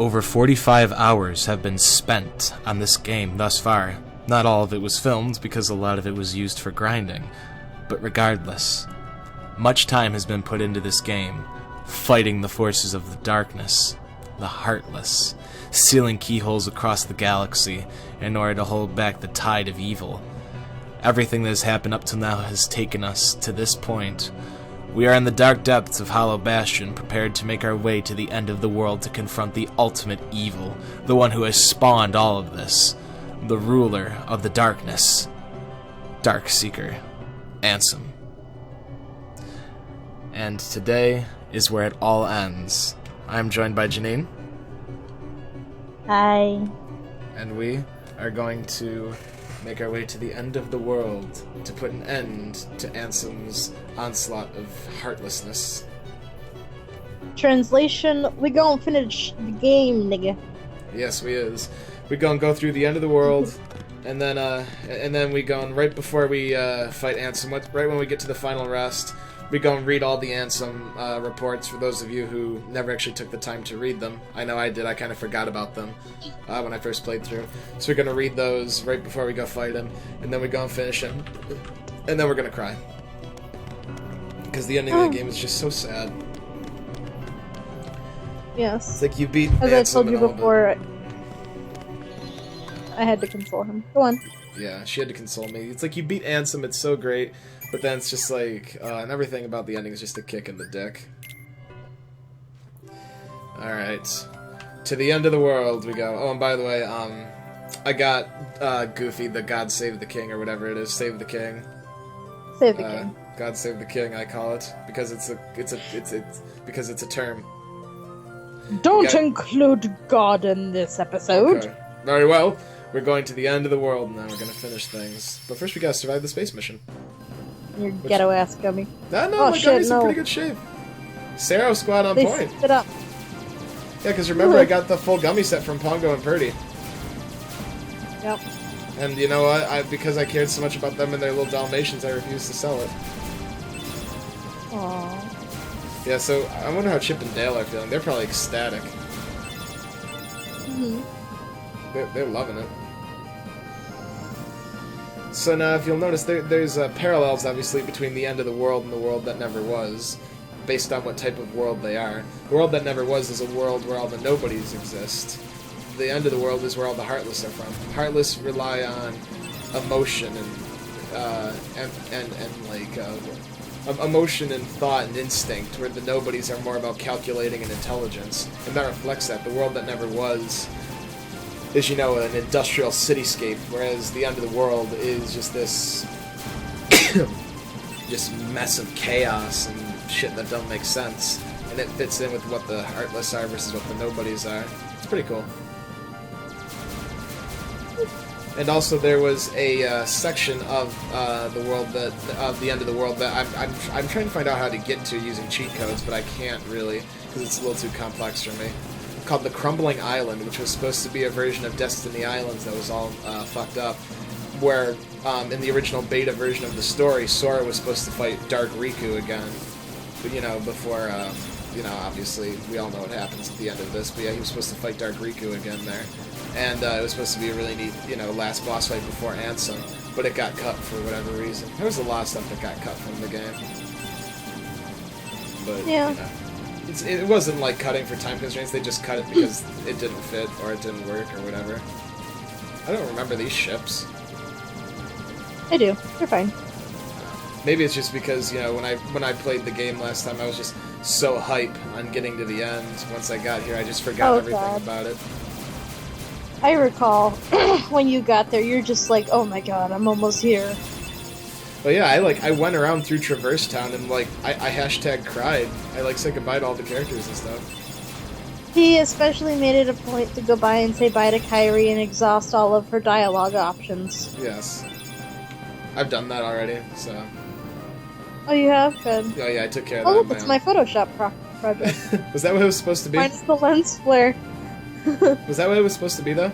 Over 45 hours have been spent on this game thus far. Not all of it was filmed because a lot of it was used for grinding. But regardless, much time has been put into this game, fighting the forces of the darkness, the Heartless, sealing keyholes across the galaxy in order to hold back the tide of evil. Everything that has happened up till now has taken us to this point. We are in the dark depths of Hollow Bastion, prepared to make our way to the end of the world to confront the ultimate evil, the one who has spawned all of this, the ruler of the darkness, Darkseeker, Ansem. And today is where it all ends. I am joined by Janine. Hi. And we are going to make our way to the end of the world to put an end to Ansem's onslaught of heartlessness. Translation, we gon' finish the game, nigga. Yes, we is. We gonna go through the end of the world, and then we gonna, right before we fight Ansem, right when we get to the final rest, we gonna read all the Ansem reports for those of you who never actually took the time to read them. I know I did, I kind of forgot about them when I first played through. So we're gonna read those right before we go fight him, and then we gonna finish him, and then we're gonna cry. Because the ending of the game is just so sad. Yes. It's like you beat As Ansem I told you and all before, I had to console him. Go on. Yeah, she had to console me. It's like you beat Ansem, it's so great, but then it's just like, and everything about the ending is just a kick in the dick. Alright. To the end of the world we go. Oh, and by the way, I got Goofy, the God Save the King, or whatever it is. Save the King. Save the king. God Save the King, I call it, because it's a term. Don't include God in this episode. Okay. Very well. We're going to the end of the world now. We're going to finish things. But first we gotta survive the space mission. Your ghetto ass gummy. No, Oh, my shit, gummy's in no. pretty good shape. Sarah squad on They point. it up. Yeah, because remember I got the full gummy set from Pongo and Purdy. Yep. And you know what? Because I cared so much about them and their little Dalmatians, I refused to sell it. Aww. Yeah, so I wonder how Chip and Dale are feeling. They're probably ecstatic. Mm-hmm. They're loving it. So now, if you'll notice, there's parallels, obviously, between the end of the world and the world that never was, based on what type of world they are. The world that never was is a world where all the nobodies exist. The end of the world is where all the Heartless are from. Heartless rely on emotion emotion and thought and instinct, where the nobodies are more about calculating and intelligence. And that reflects that. The world that never was is, you know, an industrial cityscape, whereas the end of the world is just this just mess of chaos and shit that don't make sense. And it fits in with what the Heartless are versus what the nobodies are. It's pretty cool. And also there was a section of the world of the end of the world that I'm trying to find out how to get to using cheat codes, but I can't really because it's a little too complex for me. Called the Crumbling Island, which was supposed to be a version of Destiny Islands that was all fucked up. Where in the original beta version of the story, Sora was supposed to fight Dark Riku again, but you know before you know obviously we all know what happens at the end of this. But yeah, he was supposed to fight Dark Riku again there. And it was supposed to be a really neat, you know, last boss fight before Ansem, but it got cut for whatever reason. There was a lot of stuff that got cut from the game. But, Yeah. you know, it wasn't like cutting for time constraints, they just cut it because it didn't fit or it didn't work or whatever. I don't remember these ships. I do. They're fine. Maybe it's just because, you know, when I played the game last time, I was just so hype on getting to the end. Once I got here, I just forgot everything God. about it. I recall when you got there, you're just like, oh my god, I'm almost here. But yeah, I went around through Traverse Town and like I hashtag cried. I said goodbye to all the characters and stuff. He especially made it a point to go by and say bye to Kyrie and exhaust all of her dialogue options. Yes. I've done that already, so. Oh, you have? Good. Oh yeah, I took care of Oh that. look, it's my Photoshop project. Was that what it was supposed to be? Minus the lens flare. Was that what it was supposed to be though?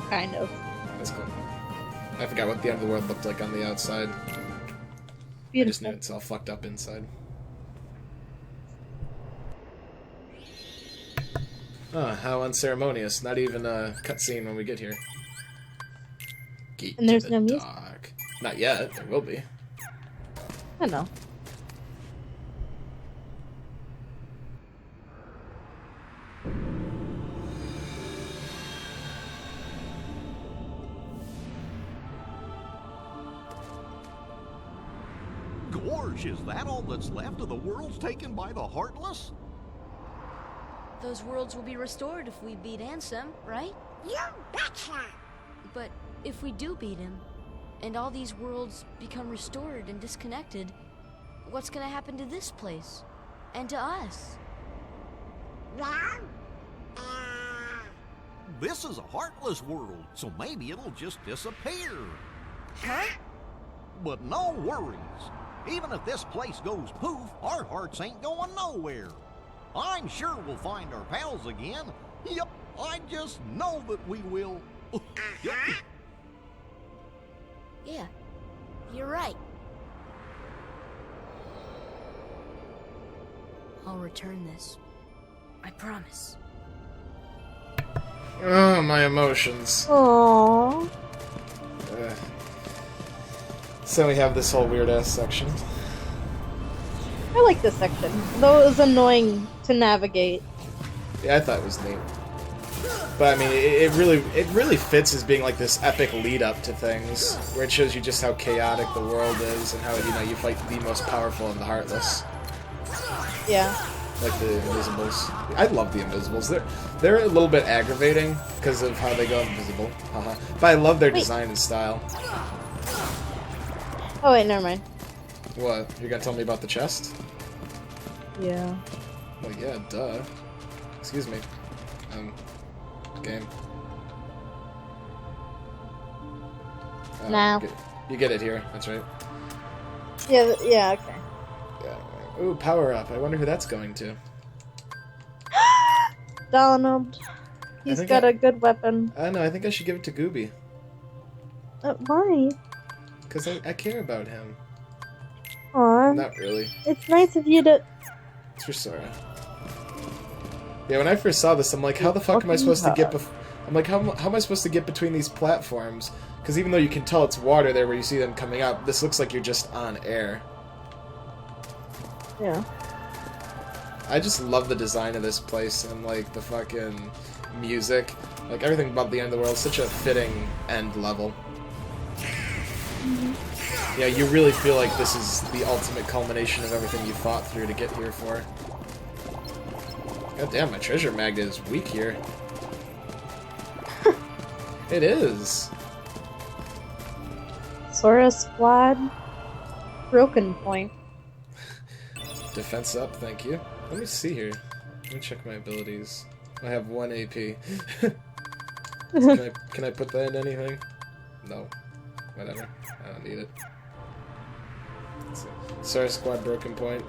Kind of. That's cool. I forgot what the end of the world looked like on the outside. I just knew Beautiful. it's all fucked up inside. Oh, how unceremonious. Not even a cutscene when we get here. Gate And there's to no the music? dock. Not yet. There will be. I know. Gorge, is that all that's left of the worlds taken by the Heartless? Those worlds will be restored if we beat Ansem, right? You betcha! But if we do beat him, and all these worlds become restored and disconnected, what's gonna happen to this place? And to us? Well, This is a Heartless world, so maybe it'll just disappear. Huh? But no worries. Even if this place goes poof, our hearts ain't going nowhere. I'm sure we'll find our pals again. Yep, I just know that we will. Yeah, you're right. I'll return this. I promise. Oh, my emotions. Aww. So we have this whole weird-ass section. I like this section, though it was annoying to navigate. Yeah, I thought it was neat. But I mean, it really fits as being like this epic lead-up to things, where it shows you just how chaotic the world is and how, you know, you fight the most powerful and the heartless. Yeah. Like the Invisibles. I love the Invisibles. They're a little bit aggravating because of how they go invisible. But I love their design and style. Oh wait, never mind. What? You're gonna tell me about the chest? Yeah. Well, yeah, duh. Excuse me. Game. No. You get it here. That's right. Yeah, yeah, okay. Yeah. Ooh, power up. I wonder who that's going to. Donald. He's got a good weapon. I don't know. I think I should give it to Gooby. Why? Because I care about him. Aw. Not really. It's nice of you to... It's for Sora. Yeah, when I first saw this, I'm like, how the fuck am I supposed to get... I'm like, how am I supposed to get between these platforms? Because even though you can tell it's water there where you see them coming up, this looks like you're just on air. Yeah. I just love the design of this place and, like, the fucking music. Like, everything about the end of the world is such a fitting end level. Yeah, you really feel like this is the ultimate culmination of everything you fought through to get here for. God damn, my treasure magnet is weak here. It is. Sora Squad. Broken point. Defense up, thank you. Let me see here. Let me check my abilities. I have 1 AP. Can I put that in anything? No. Whatever. I don't need it. Sora Squad broken point.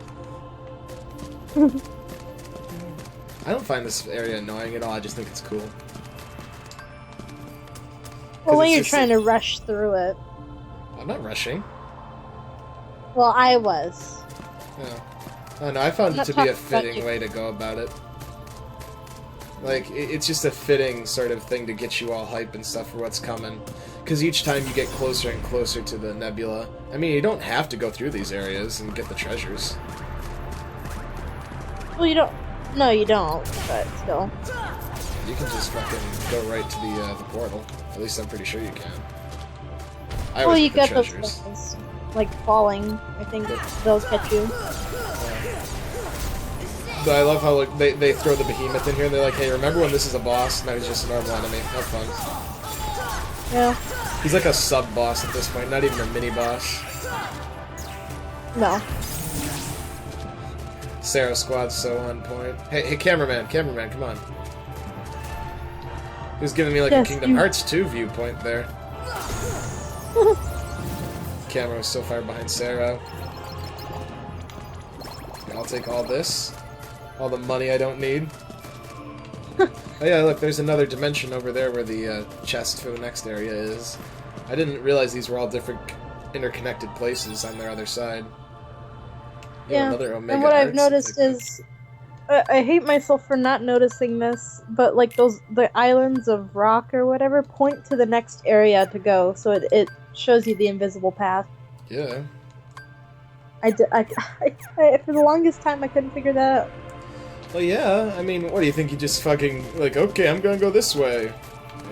I don't find this area annoying at all, I just think it's cool. Well, when you're trying to rush through it. I'm not rushing. Well, I was. Yeah. Oh no, I found it to be a fitting way to go about it. Like, it's just a fitting sort of thing to get you all hype and stuff for what's coming. Because each time you get closer and closer to the nebula, I mean, you don't have to go through these areas and get the treasures. Well, you don't. No, you don't, but still. You can just fucking go right to the portal. At least I'm pretty sure you can. Well, you get those things, like falling. I think they'll catch you. But I love how, like, they throw the behemoth in here and they're like, hey, remember when this is a boss? Now he's just a normal enemy. Have fun. Yeah. He's like a sub-boss at this point, not even a mini-boss. No. Sora Squad's so on point. Hey, cameraman, come on. He was giving me like a Kingdom Hearts 2 viewpoint there. Camera was so far behind Sora. I'll take all this. All the money I don't need. Oh yeah, look, there's another dimension over there where the chest for the next area is. I didn't realize these were all different interconnected places on their other side. Yeah, Another Omega and what I've Arts, noticed is I hate myself for not noticing this, but like the islands of rock or whatever point to the next area to go, so it shows you the invisible path. Yeah. For the longest time I couldn't figure that out. Well, yeah. I mean, what do you think? You just fucking like, okay, I'm gonna go this way,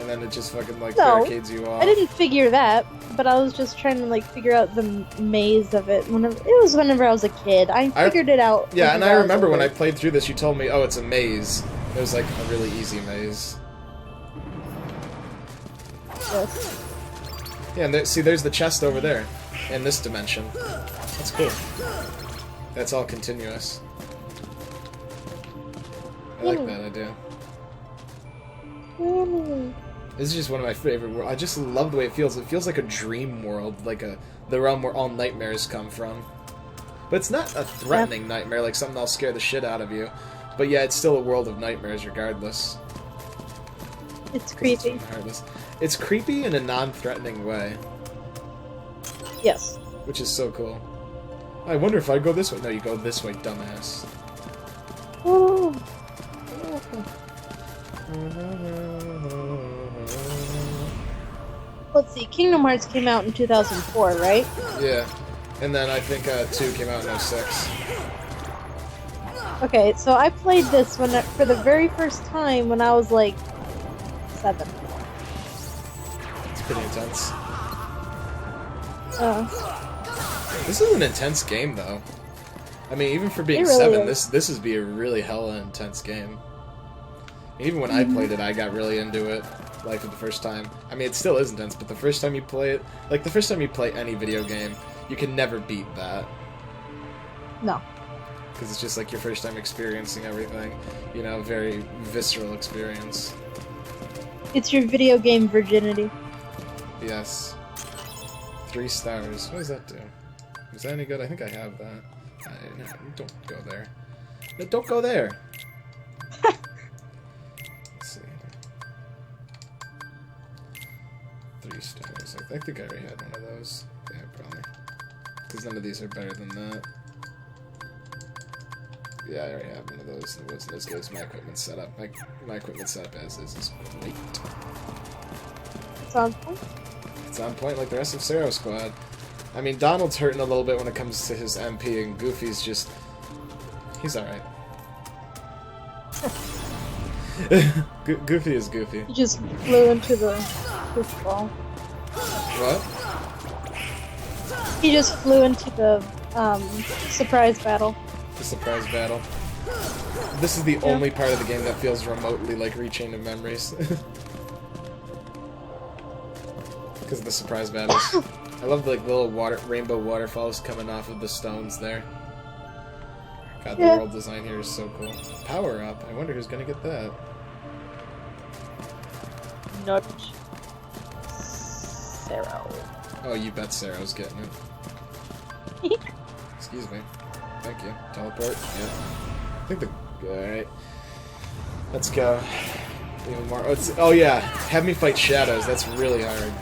and then it just fucking like barricades you off. I didn't figure that, but I was just trying to like figure out the maze of it. Whenever I was a kid, I figured it out. Yeah, and I remember when I played through this, you told me, oh, it's a maze. It was like a really easy maze. Yes. Yeah, and see, there's the chest over there, in this dimension. That's cool. That's all continuous. I like that idea. This is just one of my favorite worlds. I just love the way it feels. It feels like a dream world, like the realm where all nightmares come from. But it's not a threatening nightmare, like something that'll scare the shit out of you. But yeah, it's still a world of nightmares regardless. It's creepy. It's creepy in a non-threatening way. Yes. Which is so cool. I wonder if I go this way. No, you go this way, dumbass. Oh. Let's see, Kingdom Hearts came out in 2004, right? Yeah. And then I think 2 came out in 06. Okay, so I played this for the very first time when I was like 7. It's pretty intense. Uh, This is an intense game, though. I mean, even for being It really 7, is. this would be a really hella intense game. Even when I played it, I got really into it, like, for the first time. I mean, it still is intense, but the first time you play it... Like, the first time you play any video game, you can never beat that. no. Because it's just, like, your first time experiencing everything. You know, very visceral experience. It's your video game virginity. Yes. 3 stars. What does that do? Is that any good? I think I have that. No, don't go there. No, don't go there! Let's see. 3 stars. I think I already had one of those. Yeah, probably. Because none of these are better than that. Yeah, I already have one of those. It wasn't as good as my equipment setup. My equipment setup as is great. It's on point. It's on point like the rest of Sero Squad. I mean, Donald's hurting a little bit when it comes to his MP, and Goofy's just... He's alright. Goofy is Goofy. You just flew into the goofball. What? He just flew into the surprise battle. The surprise battle. This is the only part of the game that feels remotely like Rechain of Memories. Because of the surprise battles. I love the like, little rainbow waterfalls coming off of the stones there. God, the world design here is so cool. Power up. I wonder who's gonna get that. Nudge. Sero. Oh, you bet Sarah's getting it. Excuse me. Thank you. Teleport? Yeah. I think alright. Let's go. Even more. Oh yeah. Have me fight shadows. That's really hard.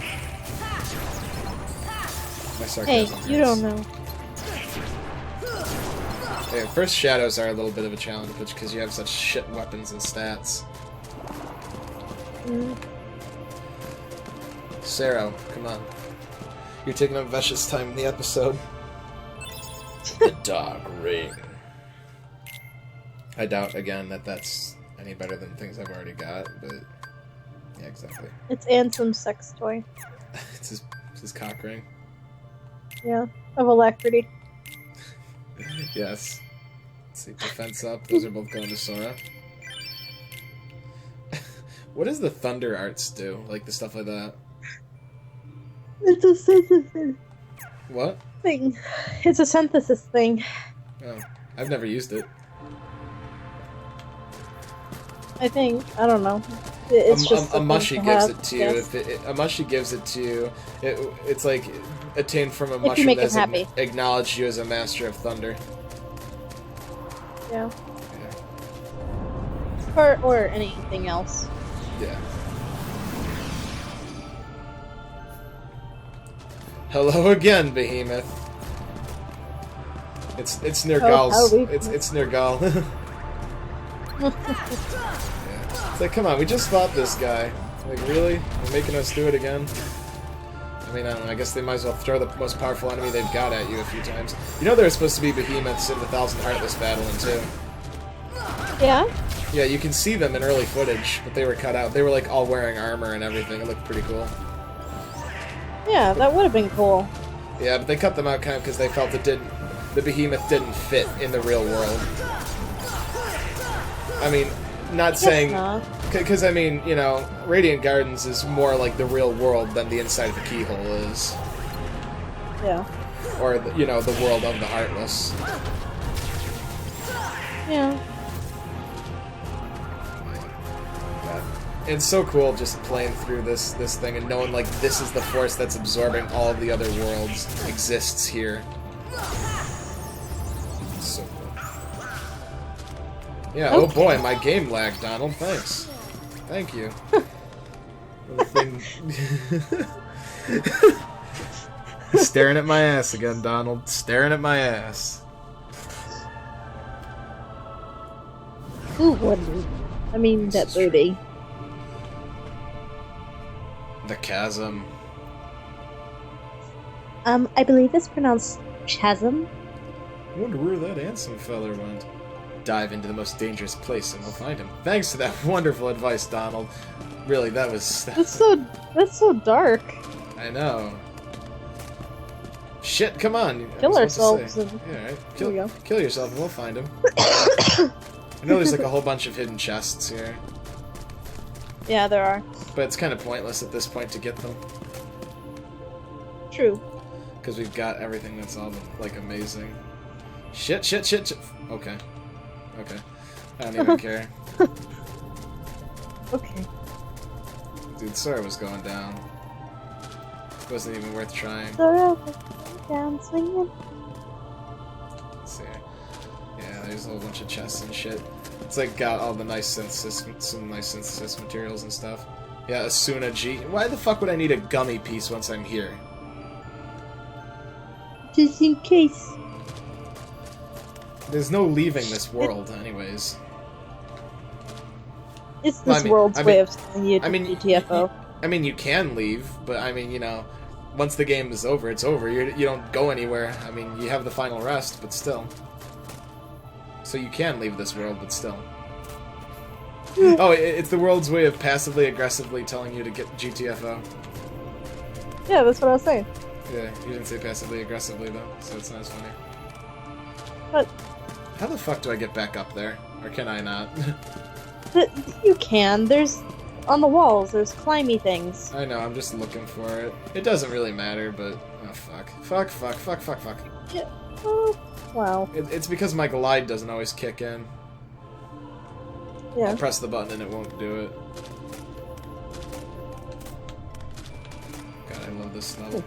My sarcasm Hey, you hurts. don't know. Yeah, first shadows are a little bit of a challenge, because you have such shit weapons and stats. Sero, come on. You're taking up Vesh's time in the episode. The Dark Ring. I doubt, again, that that's any better than things I've already got, but... Yeah, exactly. It's Ansem's sex toy. It's his cock ring. Yeah, of alacrity. Yes. Let's see, defense up. Those are both going to Sora. What does the thunder arts do? Like, the stuff like that? It's a synthesis What? thing. It's a synthesis thing. Oh, I've never used it. I think. I don't know. It's just a mushy to gives have, it to you. yes. If a mushy gives it to you, it's like attained from a If you mushroom make him that's happy. acknowledged you as a master of thunder. Yeah. Yeah. Or anything else. Yeah. Hello again, Behemoth. It's Nergal's. howdy. It's Nergal. It's like, come on, we just fought this guy. Like, really? They're making us do it again? I mean, I don't know, I guess they might as well throw the most powerful enemy they've got at you a few times. You know there were supposed to be behemoths in the Thousand Heartless battling, too. Yeah? Yeah, you can see them in early footage, but they were cut out. They were, like, all wearing armor and everything. It looked pretty cool. Yeah, that would have been cool. Yeah, but they cut them out kind of because they felt the behemoth didn't fit in the real world. I mean, not saying... Because, I mean, you know, Radiant Gardens is more like the real world than the inside of the keyhole is. Yeah. Or, you know, the world of the Heartless. Yeah. It's so cool just playing through this thing and knowing, like, this is the force that's absorbing all of the other worlds exists here. So cool. Yeah, okay. Oh boy, my game lagged, Donald. Thanks. Thank you. Staring at my ass again, Donald. Staring at my ass. Who wouldn't? I mean, that booty. The chasm. I believe it's pronounced chasm. I wonder where that Ansem feller went. Dive into the most dangerous place and we'll find him. Thanks for that wonderful advice, Donald. Really, that's so dark. I know. Shit, come on. Kill ourselves. Yeah, right. Kill yourself and we'll find him. I know there's like a whole bunch of hidden chests here. Yeah, there are. But it's kind of pointless at this point to get them. True. Because we've got everything that's all, like, amazing. Shit. Okay. Okay. I don't even care. Okay. Dude, Sora was going down. It wasn't even worth trying. Sora was down swinging. Let's see. Yeah, there's a whole bunch of chests and shit. It's like got all the nice some nice synthesis materials and stuff. Yeah, Asuna G. Why the fuck would I need a gummy piece once I'm here? Just in case. There's no leaving this world, anyways. It's this world's way of telling you to GTFO. I mean, you can leave, but I mean, you know, once the game is over, it's over. You don't go anywhere. I mean, you have the final rest, but still. So you can leave this world, but still. Oh, it's the world's way of passively aggressively telling you to get GTFO. Yeah, that's what I was saying. Yeah, you didn't say passively aggressively though, so it's not as funny. But how the fuck do I get back up there? Or can I not? You can. There's on the walls. There's climby things. I know. I'm just looking for it. It doesn't really matter, but oh fuck. Fuck. Yeah. Oh, wow. It's because my glide doesn't always kick in. Yeah. I'll press the button and it won't do it. God, I love this level.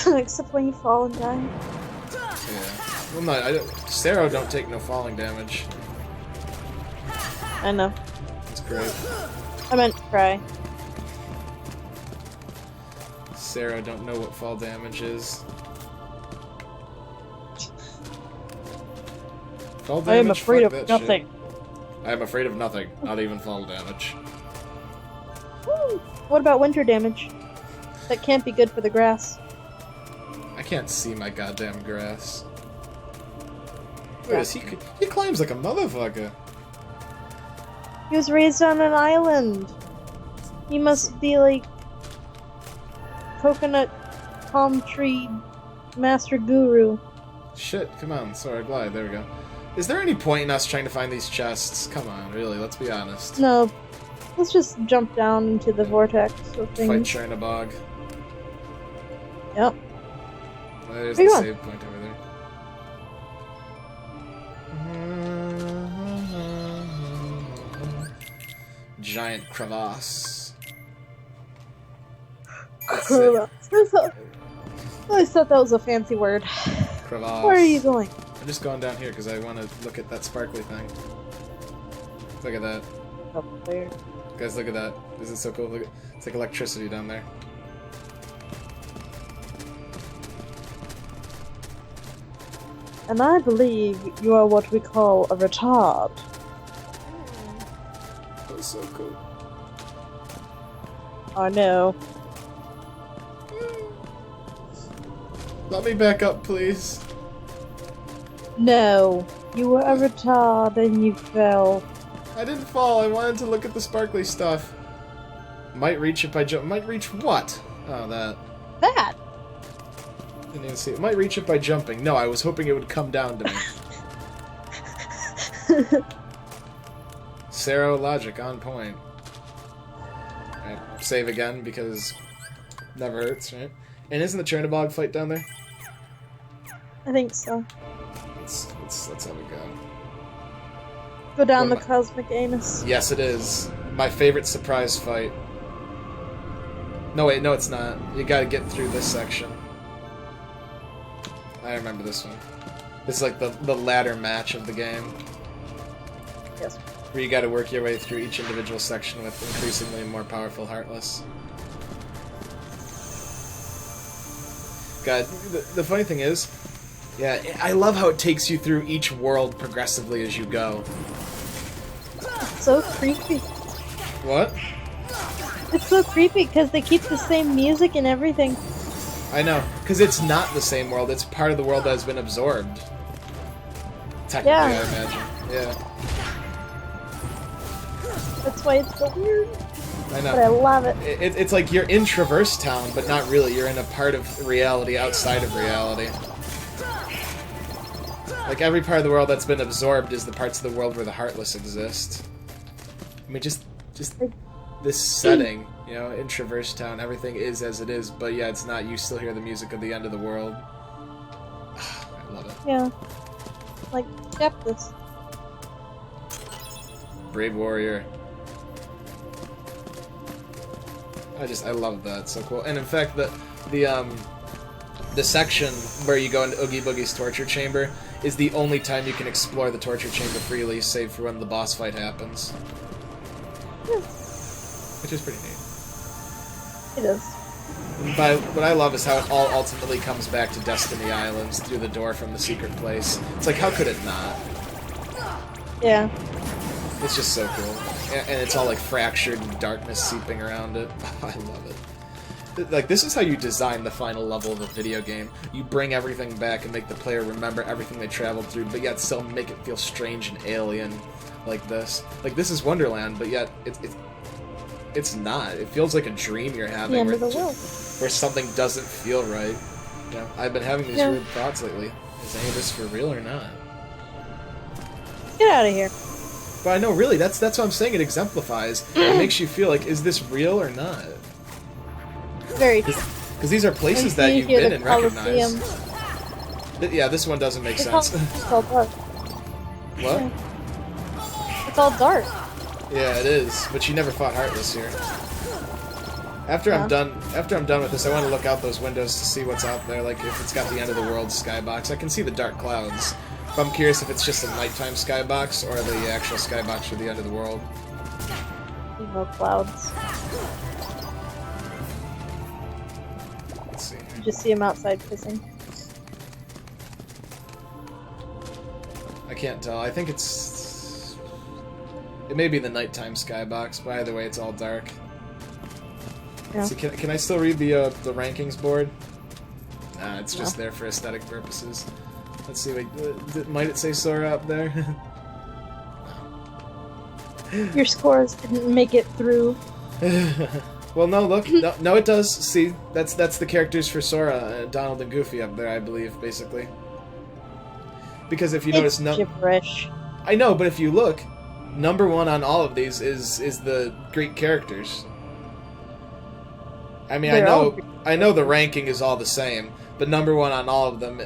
Except when you fall and die. Yeah. Well, no, Sora don't take no falling damage. I know. It's great. I meant to cry. Sora don't know what fall damage is. Fall damage? I am afraid of nothing. I am afraid of nothing, not even fall damage. Woo. What about winter damage? That can't be good for the grass. I can't see my goddamn grass. Yeah. He climbs like a motherfucker. He was raised on an island. He must be like coconut palm tree master guru. Shit, come on, Sora, glide, there we go. Is there any point in us trying to find these chests? Come on, really, let's be honest. No. Let's just jump down into the vortex of things. Fight Chernabog. Yep. There's the save point over there. Giant crevasse. I thought that was a fancy word. Crevasse. Where are you going? I'm just going down here because I want to look at that sparkly thing. Look at that. Up there. Guys, look at that. This is so cool. Look, it's like electricity down there. And I believe you are what we call a retard. That was so cool. Oh no. Let me back up, please. No. You were a retard and you fell. I didn't fall. I wanted to look at the sparkly stuff. Might reach if I jump. Might reach what? Oh, that. That! Didn't even see it. Might reach it by jumping. No, I was hoping it would come down to me. Sero logic on point. Alright, save again because never hurts, right? And isn't the Chernobog fight down there? I think so. Let's have a go. Go down the Well, cosmic anus. Yes, it is. My favorite surprise fight. No, wait, no, it's not. You gotta get through this section. I remember this one. This is like the ladder match of the game. Yes. Where you gotta work your way through each individual section with increasingly more powerful Heartless. God, the funny thing is, yeah, I love how it takes you through each world progressively as you go. So creepy. What? It's so creepy because they keep the same music and everything. I know, because it's not the same world, it's part of the world that has been absorbed. Technically, Yeah. I imagine. Yeah. That's why it's so weird. I But I know. love it. It's like you're in Traverse Town, but not really. You're in a part of reality outside of reality. Like, every part of the world that's been absorbed is the parts of the world where the Heartless exist. I mean, just this setting, you know, in Traverse Town, everything is as it is, but yeah, it's not. You still hear the music of the end of the world. I love it. Yeah. Like, get this. Brave Warrior. I love that. It's so cool. And in fact, the section where you go into Oogie Boogie's torture chamber is the only time you can explore the torture chamber freely, save for when the boss fight happens. Which is pretty neat. It is. But what I love is how it all ultimately comes back to Destiny Islands through the door from the secret place. It's like, how could it not? Yeah. It's just so cool. And it's all like fractured and darkness seeping around it. I love it. Like, this is how you design the final level of a video game. You bring everything back and make the player remember everything they traveled through, but yet still make it feel strange and alien like this. Like, this is Wonderland, but yet it's not. It feels like a dream you're having The end where, of the world. where something doesn't feel right. You know, I've been having these Yeah. weird thoughts lately. Is any of this for real or not? Get out of here. But I know, really, that's what I'm saying. It exemplifies. It makes you feel like, is this real or not? Very true. Because these are places And that see you've here been the and Colosseum. recognized. Yeah, this one doesn't make It's all, sense. it's all dark. What? It's all dark. Yeah, it is. But you never fought Heartless here. After I'm done with this, I want to look out those windows to see what's out there. Like if it's got the end of the world skybox, I can see the dark clouds. But I'm curious if it's just a nighttime skybox or the actual skybox for the end of the world. No clouds. Let's see. You just see him outside pissing. I can't tell. I think it may be the nighttime skybox, but either way, it's all dark. Yeah. So can I still read the rankings board? Nah, it's just there for aesthetic purposes. Let's see. Wait, might it say Sora up there? Your scores didn't make it through. Well, no. Look, no, it does. See, that's the characters for Sora, Donald and Goofy up there, I believe, basically. Because if you notice, It's gibberish. I know, but if you look, number one on all of these is the Greek characters. I mean, They're all I know the ranking is all the same, but number one on all of them.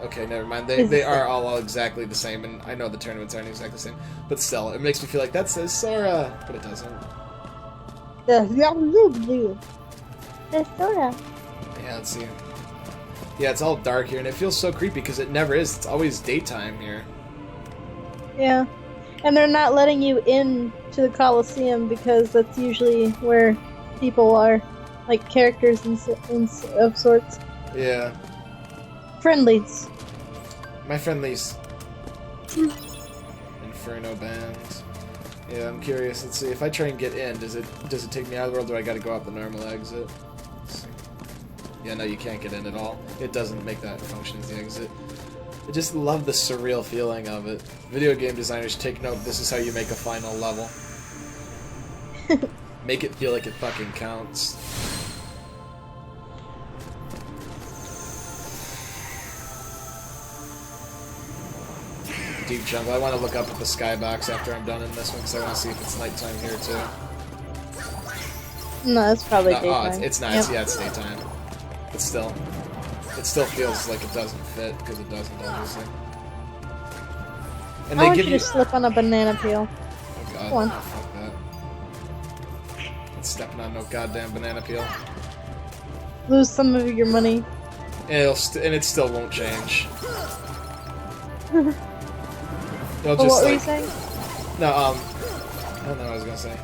Okay, never mind. They are all exactly the same, and I know the tournaments aren't exactly the same, but still, it makes me feel like that says Sora, but it doesn't. That's Sora. Yeah, let's see. Yeah, it's all dark here, and it feels so creepy because it never is. It's always daytime here. Yeah. And they're not letting you in to the Colosseum because that's usually where people are. Like characters of sorts. Yeah. Friendlies. My friendlies. Inferno band. Yeah, I'm curious. Let's see. If I try and get in, does it take me out of the world, or do I gotta go out the normal exit? Let's see. Yeah, no, you can't get in at all. It doesn't make that function as the exit. I just love the surreal feeling of it. Video game designers, take note, this is how you make a final level. Make it feel like it fucking counts. Deep jungle. I want to look up at the skybox after I'm done in this one, because I want to see if it's nighttime here too. No, it's probably No, daytime. it's not. Yep. Yeah, it's daytime. But still, it still feels like it doesn't fit, because it doesn't, obviously. And I they want give you you. to slip on a banana peel. Oh god. Go on. Oh, fuck that. It's stepping on no goddamn banana peel. Lose some of your money. And it still won't change. It'll But just what were you like. saying? No, I don't know what I was gonna say.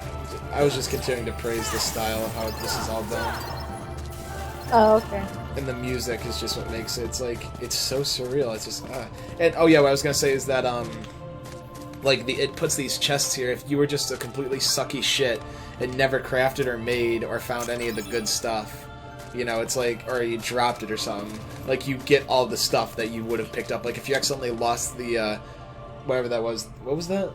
I was just continuing to praise the style of how this is all done. Oh, okay. And the music is just what makes it. It's like, it's so surreal. It's just, And, oh yeah, what I was gonna say is that, like, it puts these chests here. If you were just a completely sucky shit and never crafted or made or found any of the good stuff, you know, it's like, or you dropped it or something, like, you get all the stuff that you would have picked up. Like, if you accidentally lost the, whatever that was, what was that?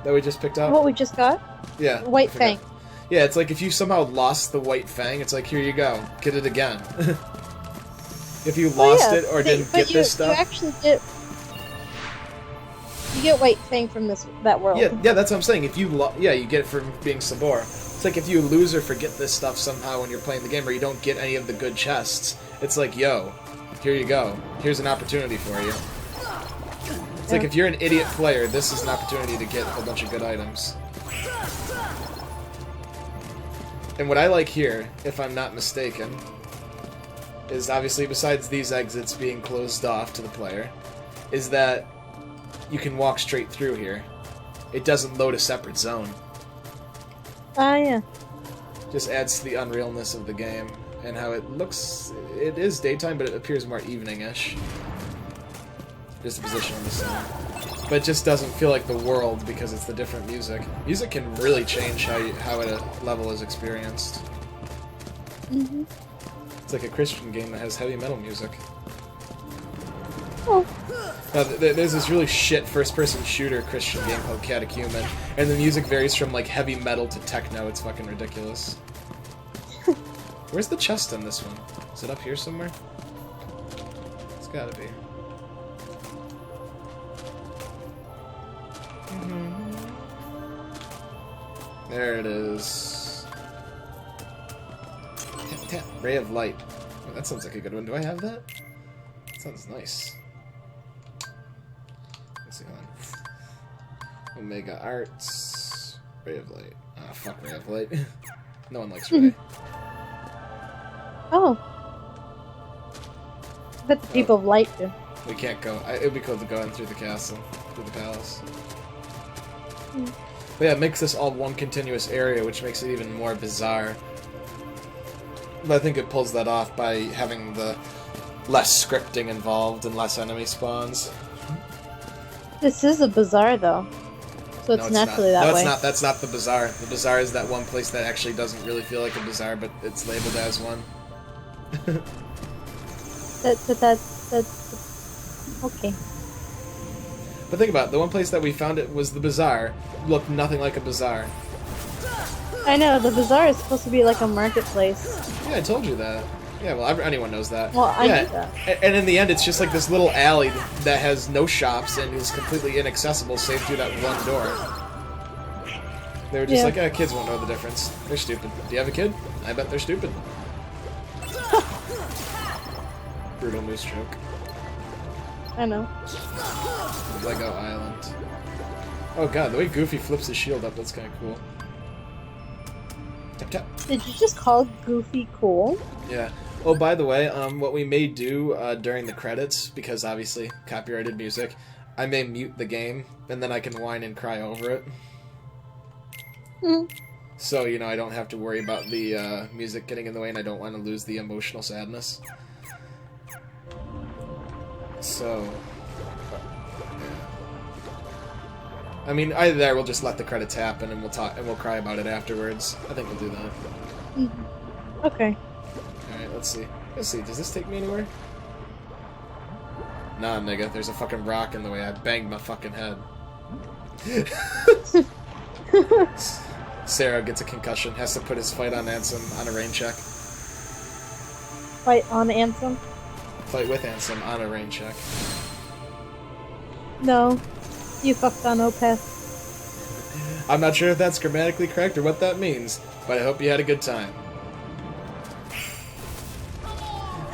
That we just picked up? What we just got? Yeah. White I forgot. Fang. Yeah, it's like if you somehow lost the white fang, it's like, here you go, get it again. If you lost it or didn't get this stuff. You actually get. You get White Fang from that world. Yeah, that's what I'm saying. If you you get it from being Sabor. It's like if you lose or forget this stuff somehow when you're playing the game, or you don't get any of the good chests, it's like, yo, here you go. Here's an opportunity for you. It's like if you're an idiot player, this is an opportunity to get a bunch of good items. And what I like here, if I'm not mistaken, is obviously, besides these exits being closed off to the player, is that you can walk straight through here. It doesn't load a separate zone. Ah, yeah. Just adds to the unrealness of the game and how it looks. It is daytime, but it appears more evening-ish. Just the position on the sun. But it just doesn't feel like the world because it's the different music. Music can really change how a level is experienced. Mm-hmm. It's like a Christian game that has heavy metal music. Oh. Now, there's this really shit first-person shooter Christian game called Catechumen, and the music varies from like heavy metal to techno. It's fucking ridiculous. Where's the chest in this one? Is it up here somewhere? It's gotta be. There it is. Tap, tap. Ray of Light. Oh, that sounds like a good one. Do I have that? That sounds nice. Let's see, hold on. Omega Arts. Ray of Light. Ah, fuck Ray of Light. No one likes Ray. Oh. But the people of light do. We can't go. It would be cool to go in through the castle. Through the palace. But yeah, it makes this all one continuous area, which makes it even more bizarre. But I think it pulls that off by having the less scripting involved and less enemy spawns. This is a bazaar, though. So it's naturally that way. No, that's not the bazaar. The bazaar is that one place that actually doesn't really feel like a bazaar, but it's labeled as one. That's okay. But think about it, the one place that we found it was the bazaar. Looked nothing like a bazaar. I know, the bazaar is supposed to be like a marketplace. Yeah, I told you that. Yeah, well, anyone knows that. Well, I yeah, knew that. And in the end, it's just like this little alley that has no shops and is completely inaccessible save through that one door. They were just like, kids won't know the difference. They're stupid. Do you have a kid? I bet they're stupid. Brutal moose joke. I know. Lego Island. Oh god, the way Goofy flips his shield up, that's kind of cool. Tap tap. Did you just call Goofy cool? Yeah. Oh, by the way, what we may do during the credits, because obviously copyrighted music, I may mute the game, and then I can whine and cry over it. So, you know, I don't have to worry about the music getting in the way, and I don't want to lose the emotional sadness. So, I mean, either there, we'll just let the credits happen and we'll talk and we'll cry about it afterwards. I think we'll do that. Okay. Alright, let's see. Let's see, does this take me anywhere? Nah, nigga, there's a fucking rock in the way. I banged my fucking head. Sarah gets a concussion, has to put his fight on Ansem on a rain check. Fight on Ansem? Fight with Ansem on a rain check. No. You fucked on Opeth. I'm not sure if that's grammatically correct or what that means, but I hope you had a good time.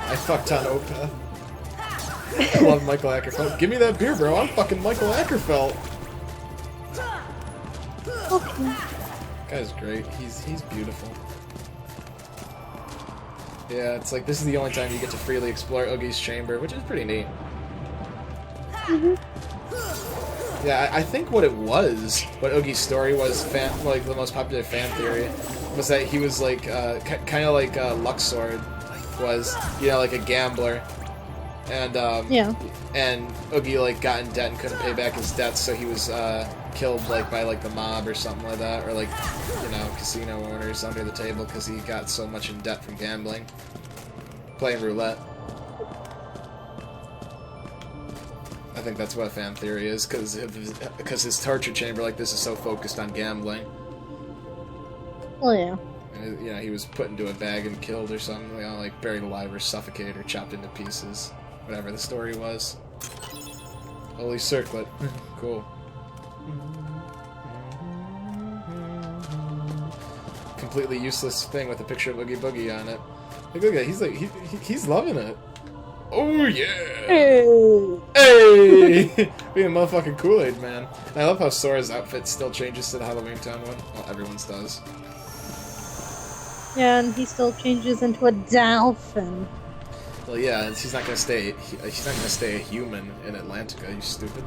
I fucked on Opeth. I love Michael Ackerfeld. Give me that beer, bro. I'm fucking Michael Ackerfeld. Okay. Guy's great. He's beautiful. Yeah, it's like this is the only time you get to freely explore Oogie's chamber, which is pretty neat. Yeah, I think what Oogie's story was, like the most popular fan theory, was that he was like kind of like Luxord was, you know, like a gambler, and and Oogie like got in debt and couldn't pay back his debts, so he was killed like by like the mob or something like that, or like, you know, casino owners under the table because he got so much in debt from gambling, playing roulette. I think that's what a fan theory is, because his torture chamber like this is so focused on gambling. Oh yeah. And, you know, he was put into a bag and killed or something, you know, like buried alive or suffocated or chopped into pieces, whatever the story was. Holy circlet, cool. Completely useless thing with a picture of Oogie Boogie on it. Like, look at it, he's like he's loving it. Oh yeah! Hey! Hey! Being a motherfucking Kool-Aid man. And I love how Sora's outfit still changes to the Halloween Town one. Well, everyone's does. Yeah, and he still changes into a dolphin. Well, yeah, he's not gonna stay. He's not gonna stay a human in Atlantica. You stupid.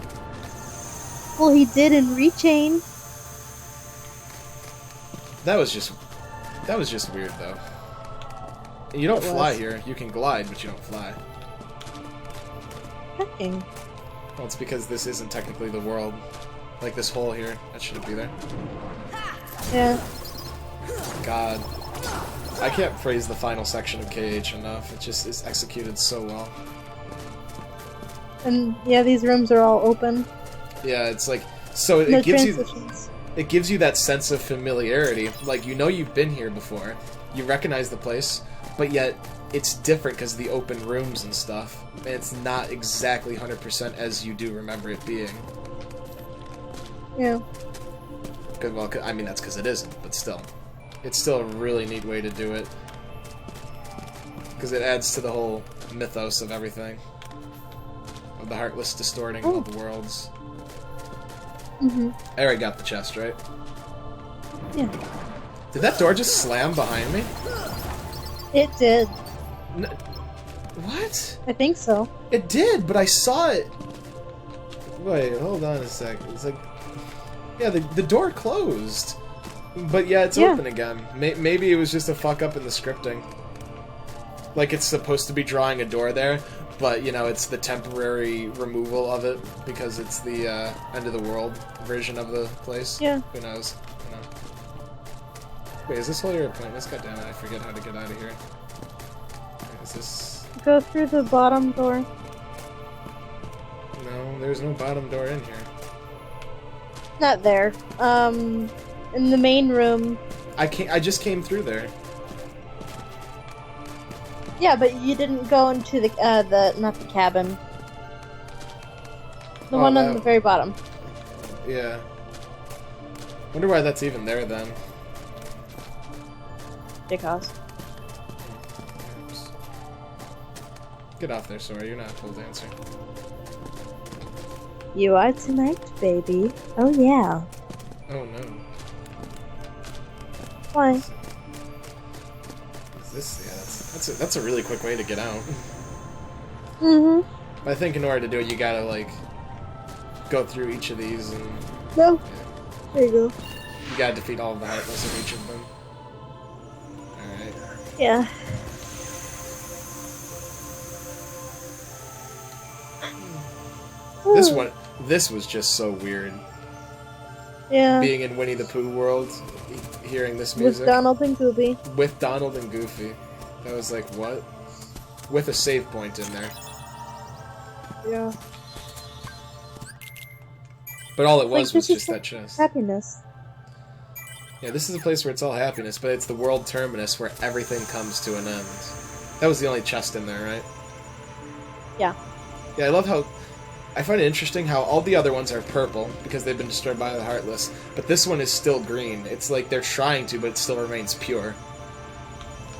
Well, he did in Rechain. That was just weird though. You don't fly here. You can glide, but you don't fly. Checking. Well, it's because this isn't technically the world. Like this hole here, that shouldn't be there. Yeah. God. I can't praise the final section of KH enough. It just is executed so well. And yeah, these rooms are all open. Yeah, it's like, so No it gives you transitions. it gives you that sense of familiarity. Like, you know you've been here before. You recognize the place, but yet it's different because of the open rooms and stuff. And it's not exactly 100% as you do remember it being. Yeah. Well, I mean, that's because it isn't, but still. It's still a really neat way to do it. Because it adds to the whole mythos of everything. Of the Heartless distorting all the worlds. Mm-hmm. I already got the chest, right? Yeah. Did that door just slam behind me? It did. What? I think so. It did, but I saw it. Wait, hold on a second. It's like, yeah, the door closed, but yeah, it's open again. Maybe it was just a fuck up in the scripting. Like, it's supposed to be drawing a door there, but you know, it's the temporary removal of it because it's the end of the world version of the place. Yeah. Who knows? You know. Wait, is this all your appointments? God damn it! I forget how to get out of here. Is this? Go through the bottom door. No, there's no bottom door in here. Not there. In the main room. I just came through there. Yeah, but you didn't go into the not the cabin. The one on the very bottom. Yeah. Wonder why that's even there then. Because. Get off there, Sora. You're not a pole dancer. You are tonight, baby. Oh yeah. Oh no. Why? Is this? Yeah, that's a really quick way to get out. Mm-hmm. I think in order to do it, you gotta like go through each of these and No. yeah, There you go. you gotta defeat all of the Heartless in each of them. All right. Yeah. This was just so weird. Yeah. being in Winnie the Pooh world, hearing this With music. Donald and Goofy. With Donald and Goofy. That was like, what? With a save point in there. Yeah. But all it was Like, this is just that chest. Happiness. Yeah, this is a place where it's all happiness, but it's the world terminus where everything comes to an end. That was the only chest in there, right? Yeah. Yeah, I love how... I find it interesting how all the other ones are purple, because they've been destroyed by the Heartless, but this one is still green. It's like they're trying to, but it still remains pure.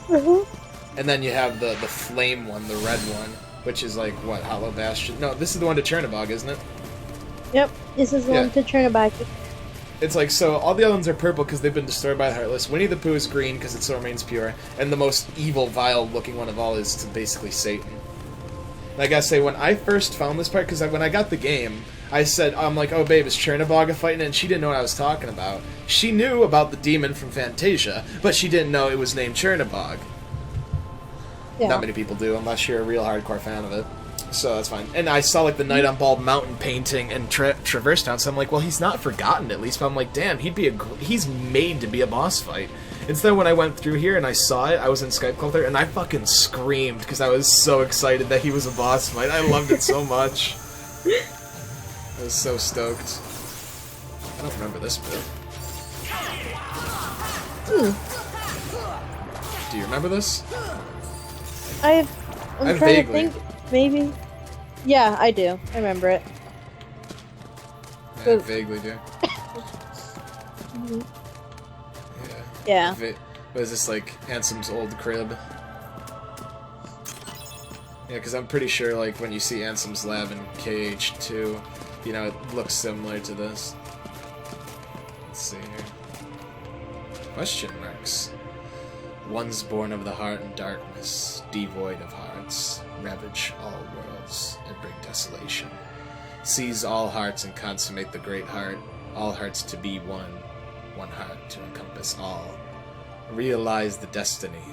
And then you have the flame one, the red one, which is like, what, Hollow Bastion? No, this is the one to Chernobog, isn't it? Yep. This is the one to Chernobog. It's like, so all the other ones are purple because they've been destroyed by the Heartless. Winnie the Pooh is green because it still remains pure. And the most evil, vile-looking one of all is basically Satan. And I gotta say, when I first found this part, because when I got the game, I'm like, oh babe, is Chernobog fighting? And she didn't know what I was talking about. She knew about the demon from Fantasia, but she didn't know it was named Chernobog. Yeah. Not many people do, unless you're a real hardcore fan of it. So that's fine. And I saw, like, the Night on Bald Mountain painting and Traverse Town, so I'm like, well, he's not forgotten, at least. But I'm like, damn, he's made to be a boss fight. Instead, when I went through here and I saw it, I was in Skype call there, and I fucking screamed, because I was so excited that he was a boss fight. I loved it so much. I was so stoked. I don't remember this bit. Do you remember this? I'm trying vaguely. to think. Maybe. Yeah, I do. I remember it. Yeah, I vaguely do. Yeah. Was this like Ansem's old crib? Yeah, because I'm pretty sure, like, when you see Ansem's lab in KH2, you know, it looks similar to this. Let's see here. Question marks. Ones born of the heart and darkness, devoid of hearts, ravage all worlds and bring desolation. Seize all hearts and consummate the great heart, all hearts to be one, one heart to encompass all. Realize the destiny,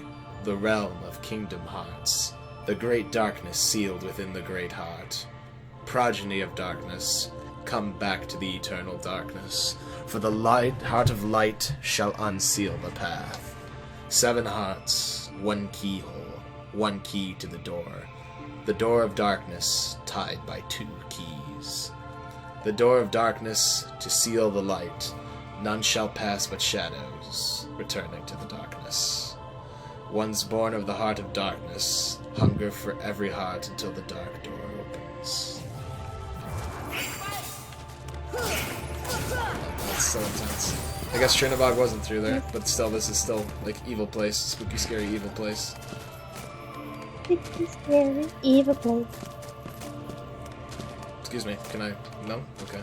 the realm of kingdom hearts, the great darkness sealed within the great heart. Progeny of darkness, come back to the eternal darkness, for the light heart of light shall unseal the path. 7 hearts, 1 keyhole, 1 key to the door of darkness tied by 2 keys. The door of darkness to seal the light, none shall pass but shadows, returning to the darkness. Ones born of the heart of darkness, hunger for every heart until the dark door opens. That's so intense. I guess Chernobog wasn't through there, but still, this is still, like, evil place. Spooky, scary, evil place. Spooky, scary, evil place. Excuse me, can I... No? Okay.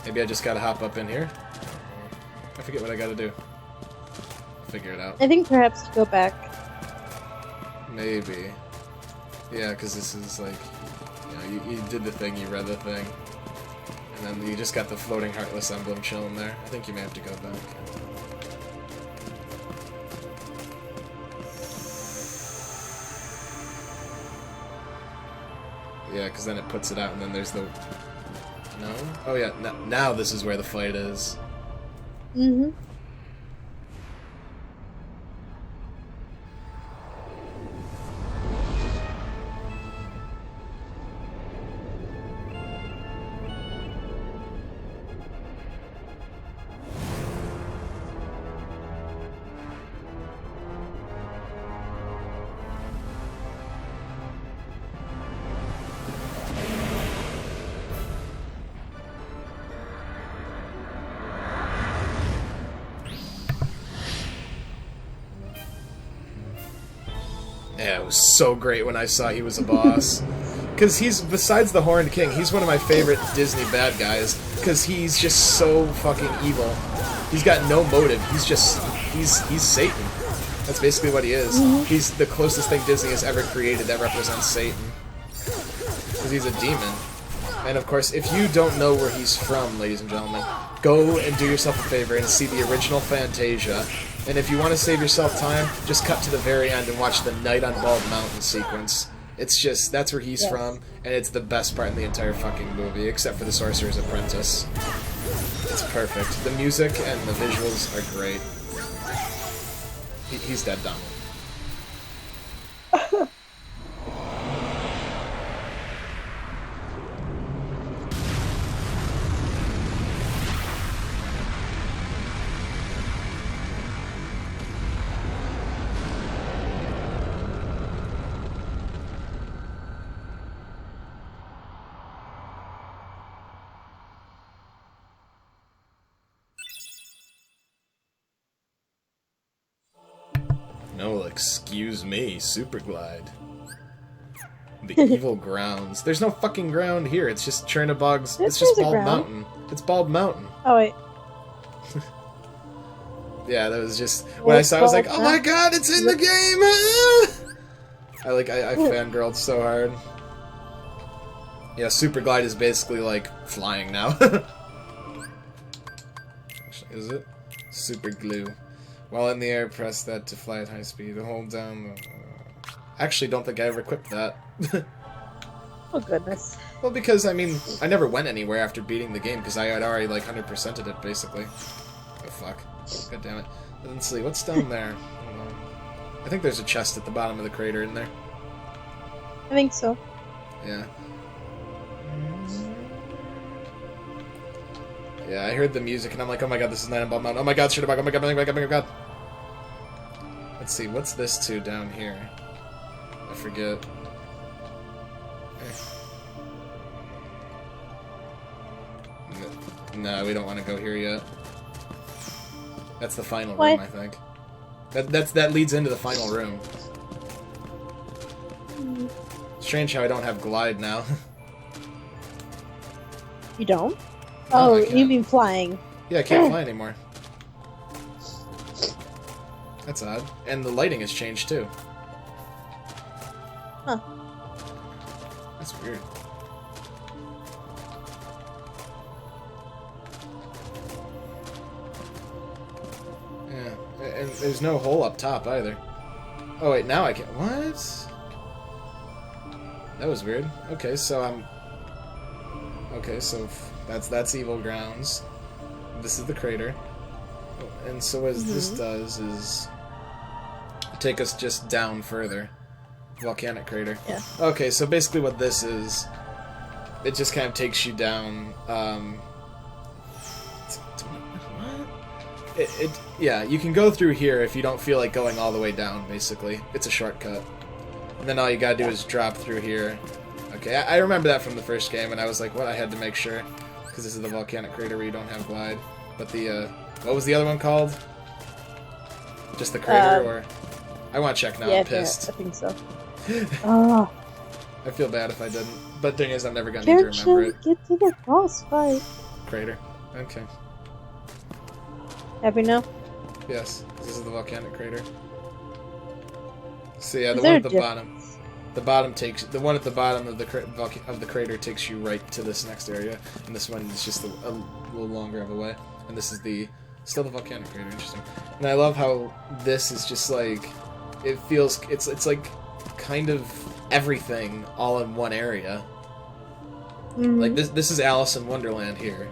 Maybe I just gotta hop up in here? I forget what I gotta do. Figure it out. I think perhaps to go back. Maybe. Yeah, because this is like... You know, you did the thing, you read the thing. And then you just got the floating Heartless emblem chilling there. I think you may have to go back. Yeah, because then it puts it out, and then there's the... No? Oh yeah, now this is where the fight is. Mm-hmm. Yeah, it was so great when I saw he was a boss. Because he's, besides the Horned King, he's one of my favorite Disney bad guys. Because he's just so fucking evil. He's got no motive. He's just, he's Satan. That's basically what he is. Mm-hmm. He's the closest thing Disney has ever created that represents Satan. Because he's a demon. And of course, if you don't know where he's from, ladies and gentlemen, go and do yourself a favor and see the original Fantasia. And if you want to save yourself time, just cut to the very end and watch the Night on Bald Mountain sequence. It's just, that's where he's from, and it's the best part in the entire fucking movie, except for the Sorcerer's Apprentice. It's perfect. The music and the visuals are great. He's dead, Donald. No, excuse me, Super Glide. The evil grounds. There's no fucking ground here. It's just Chernobog's. It's just Bald Mountain. It's Bald Mountain. Oh wait. Yeah, that was just when I saw. I was like, "Oh my god, it's in the game!" I fangirled so hard. Yeah, Super Glide is basically like flying now. Actually, is it? Super Glue. While in the air, press that to fly at high speed. Hold down. Actually, don't think I ever equipped that. Oh goodness. Well, because I mean, I never went anywhere after beating the game because I had already like 100%ed it basically. Oh fuck! God damn it! Let's see what's down there. I think there's a chest at the bottom of the crater in there. I think so. Yeah. Yeah, I heard the music and I'm like, oh my god, this is Night on Bald Mountain. Oh my god, shit, oh my god, oh my god, oh my god, oh my god. Let's see, what's this to down here? I forget. No, we don't want to go here yet. That's the final room, I think. That leads into the final room. Strange how I don't have glide now. You don't? No, Oh, I can't. you mean flying. Yeah, I can't fly anymore. That's odd. And the lighting has changed too. Huh. That's weird. Yeah, and there's no hole up top either. Oh wait, now I can. What? That was weird. Okay, so I'm. Okay, so that's Evil Grounds. This is the crater. And so what this does is take us just down further. Volcanic crater. Yeah. Okay, so basically what this is, it just kind of takes you down. Yeah, you can go through here if you don't feel like going all the way down. Basically, it's a shortcut. And then all you gotta do is drop through here. Okay, I remember that from the first game, and I was like, what? I had to make sure, because this is the volcanic crater where you don't have glide. But the, what was the other one called? Just the crater, or? I want to check now, Yeah, I'm pissed. I think so. Oh. I feel bad if I didn't. But the thing is, I'm never gonna need to remember it. Get to the boss fight. Crater. Okay. Happy now? Yes, this is the volcanic crater. So yeah, Is the there one at a the bottom. The one at the bottom of the crater takes you right to this next area, and this one is just a little longer of a way. And this is still the volcanic crater. Interesting. And I love how this is just like, it feels it's like kind of everything all in one area. Mm-hmm. Like this is Alice in Wonderland here.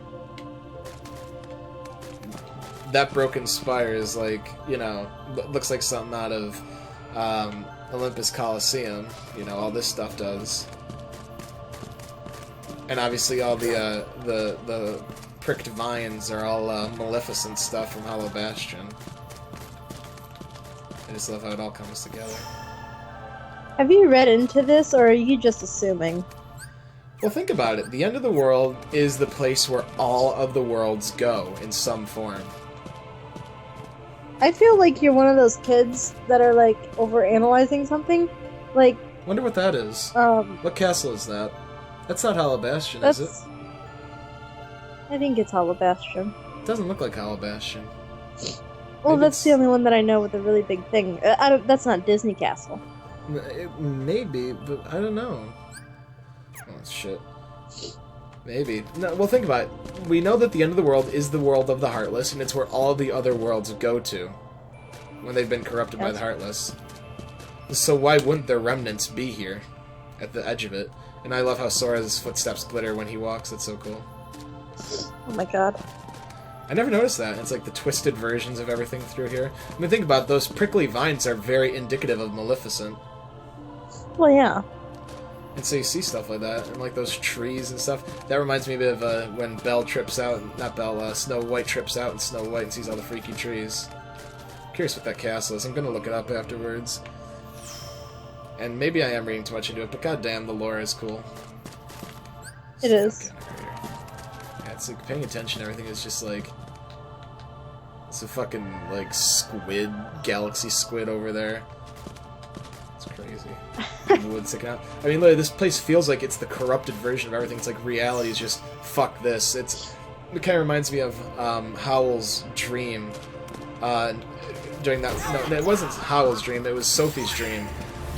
That broken spire is like, you know, looks like something out of Olympus Coliseum. You know, all this stuff does. And obviously all the pricked vines are all Maleficent stuff from Hollow Bastion. I just love how it all comes together. Have you read into this, or are you just assuming? Well, think about it. The end of the world is the place where all of the worlds go in some form. I feel like you're one of those kids that are like overanalyzing something. Like, Wonder what that is. What castle is that? That's not Hollow Bastion, is it? I think it's Hollow Bastion. It doesn't look like Hollow Bastion. Well, Maybe that's it's- the only one that I know with a really big thing. That's not Disney Castle. It maybe, but I don't know. Oh, shit. Maybe. No, well, think about it. We know that the end of the world is the world of the Heartless, and it's where all the other worlds go to when they've been corrupted by the Heartless. So why wouldn't their remnants be here at the edge of it? And I love how Sora's footsteps glitter when he walks. It's so cool. Oh my god. I never noticed that. It's like the twisted versions of everything through here. I mean, think about it, those prickly vines are very indicative of Maleficent. Well, yeah. And so you see stuff like that, and like those trees and stuff. That reminds me a bit of when Belle trips out, not Belle, Snow White trips out in Snow White and sees all the freaky trees. I'm curious what that castle is. I'm gonna look it up afterwards. And maybe I am reading too much into it, but goddamn, the lore is cool. It is. Yeah, it's like paying attention. Everything is just like it's a fucking like squid, galaxy squid over there. It's crazy. The wood sticking out. I mean, literally, this place feels like it's the corrupted version of everything. It's like reality is just fuck this. It kind of reminds me of Howl's dream. During that, no, it wasn't Howl's dream. It was Sophie's dream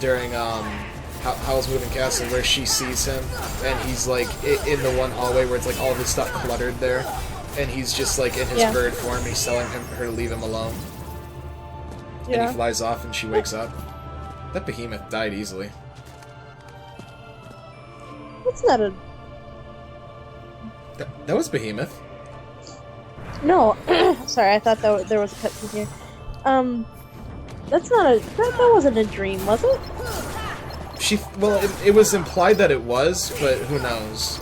during Howl's Moving Castle, where she sees him, and he's like in the one hallway where it's like all this stuff cluttered there, and he's just like in his bird form. He's telling her to leave him alone, and he flies off, and she wakes up. That behemoth died easily. That's not a... That was behemoth. No. Sorry, I thought there was a cutscene here. That's not a... That wasn't a dream, was it? Well, it was implied that it was, but who knows?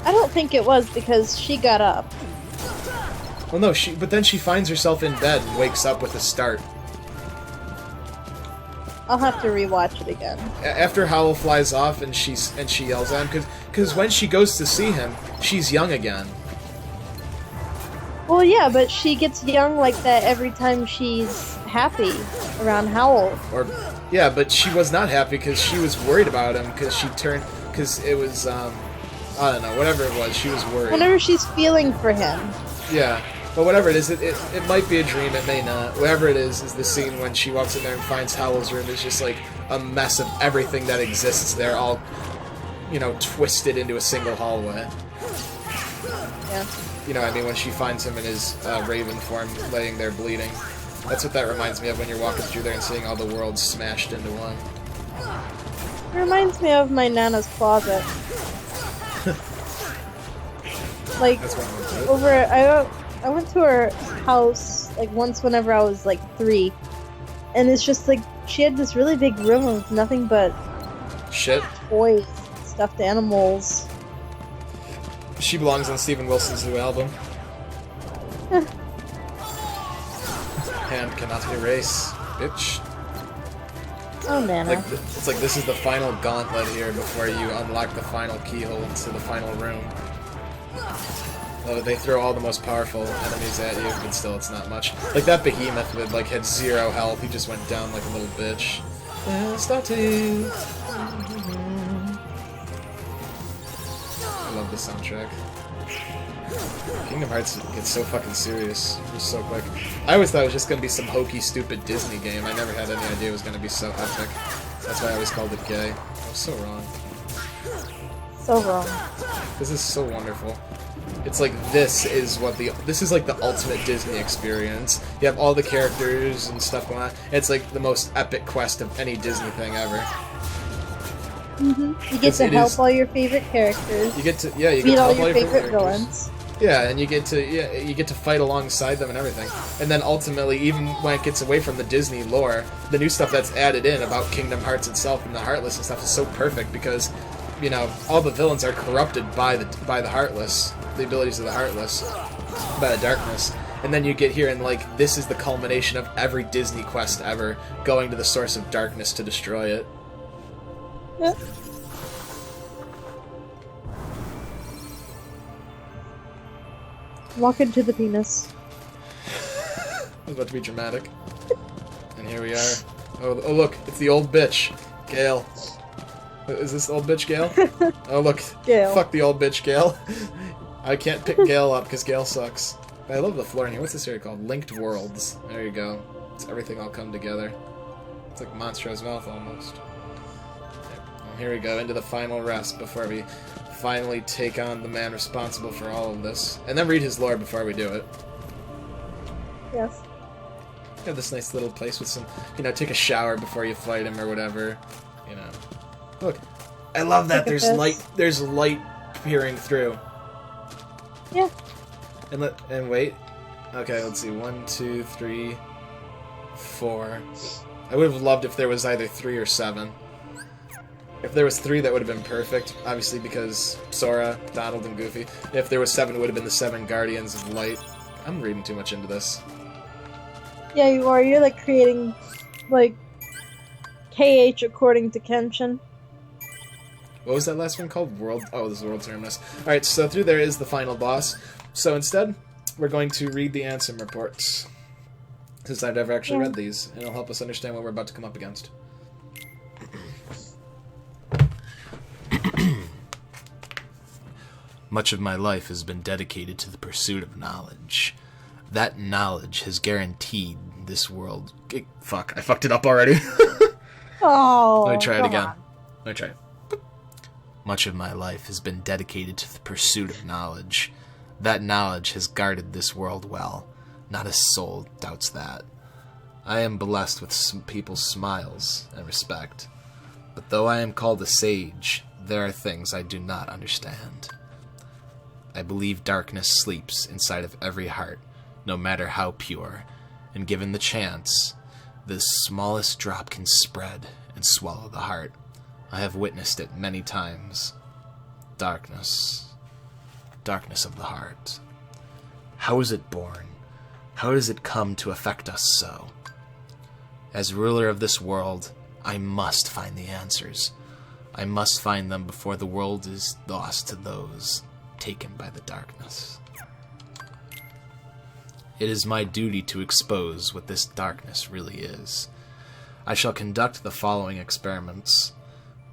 I don't think it was, because she got up. Well, no, but then she finds herself in bed and wakes up with a start. I'll have to rewatch it again. After Howl flies off and she yells at him, because when she goes to see him, she's young again. Well, yeah, but she gets young like that every time she's happy around Howl. Yeah, but she was not happy because she was worried about him because it was, I don't know, whatever it was, she was worried. Whenever she's feeling for him. Yeah. But whatever it is, it might be a dream, it may not. Whatever it is the scene when she walks in there and finds Howl's room is just like a mess of everything that exists there, all, you know, twisted into a single hallway. Yeah. You know what I mean? When she finds him in his raven form laying there bleeding. That's what that reminds me of when you're walking through there and seeing all the worlds smashed into one. It reminds me of my Nana's closet. Like, I went to her house, like, once whenever I was, like, 3. And it's just, like, she had this really big room with nothing but... shit. Toys, stuffed animals. She belongs on Steven Wilson's new album. Hand cannot erase, bitch. Oh, Nana. It's like this is the final gauntlet here before you unlock the final keyhole to the final room. They throw all the most powerful enemies at you, but still it's not much. Like that behemoth with like had 0 health, he just went down like a little bitch. Starting. I love the soundtrack. Kingdom Hearts gets so fucking serious, just so quick. I always thought it was just gonna be some hokey, stupid Disney game. I never had any idea it was gonna be so epic. That's why I always called it gay. I was so wrong. So wrong. This is so wonderful. It's like this is like the ultimate Disney experience. You have all the characters and stuff going on. It's like the most epic quest of any Disney thing ever. You get to help all your favorite characters. You get to beat all your favorite villains. Yeah, and you get to fight alongside them and everything. And then ultimately, even when it gets away from the Disney lore, the new stuff that's added in about Kingdom Hearts itself and the Heartless and stuff is so perfect because, you know, all the villains are corrupted by the Heartless, the abilities of the Heartless, by the darkness. And then you get here and like this is the culmination of every Disney quest ever, going to the source of darkness to destroy it. Yep. Walk into the penis. It was about to be dramatic. And here we are. Oh look, it's the old bitch, Gale. Is this old bitch Gale? Oh look, Gale. Fuck the old bitch Gale. I can't pick Gale up because Gale sucks. But I love the floor in here. What's this area called? Linked Worlds. There you go. It's everything all come together. It's like Monster's Mouth almost. Well, here we go, into the final rest before we finally take on the man responsible for all of this. And then read his lore before we do it. Yes. You have this nice little place with some, you know, take a shower before you fight him or whatever. You know. Look, I love that there's light peering through. Yeah. And wait, Okay, let's see. 1, 2, 3, 4. I would have loved if there was either 3 or 7. If there was 3, that would have been perfect. Obviously, because Sora, Donald, and Goofy. If there was 7, it would have been the 7 Guardians of Light. I'm reading too much into this. Yeah, you are. You're like creating, like, KH according to Kenshin. What was that last one called? World. Oh, this is World Terminus. Alright, so through there is the final boss. So instead, we're going to read the Ansem reports. Since I've never actually read these, and it'll help us understand what we're about to come up against. Much of my life has been dedicated to the pursuit of knowledge. That knowledge has guaranteed this world... Fuck, I fucked it up already. Oh, Let me try it again. on. Let me try it. Much of my life has been dedicated to the pursuit of knowledge. That knowledge has guarded this world well. Not a soul doubts that. I am blessed with some people's smiles and respect. But though I am called a sage, there are things I do not understand. I believe darkness sleeps inside of every heart, no matter how pure, and given the chance, the smallest drop can spread and swallow the heart. I have witnessed it many times. Darkness. Darkness of the heart. How is it born? How does it come to affect us so? As ruler of this world, I must find the answers. I must find them before the world is lost to those taken by the darkness. It is my duty to expose what this darkness really is. I shall conduct the following experiments.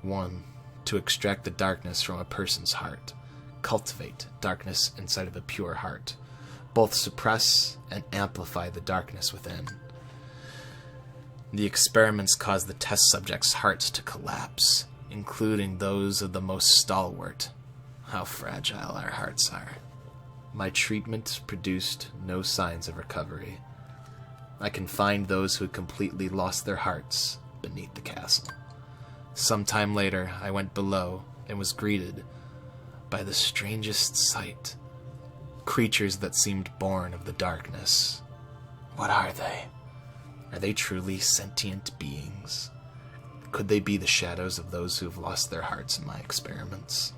1. To extract the darkness from a person's heart. Cultivate darkness inside of a pure heart. Both suppress and amplify the darkness within. The experiments cause the test subjects' hearts to collapse, including those of the most stalwart. How fragile our hearts are. My treatment produced no signs of recovery. I can find those who had completely lost their hearts beneath the castle. Some time later, I went below and was greeted by the strangest sight. Creatures that seemed born of the darkness. What are they? Are they truly sentient beings? Could they be the shadows of those who have lost their hearts in my experiments?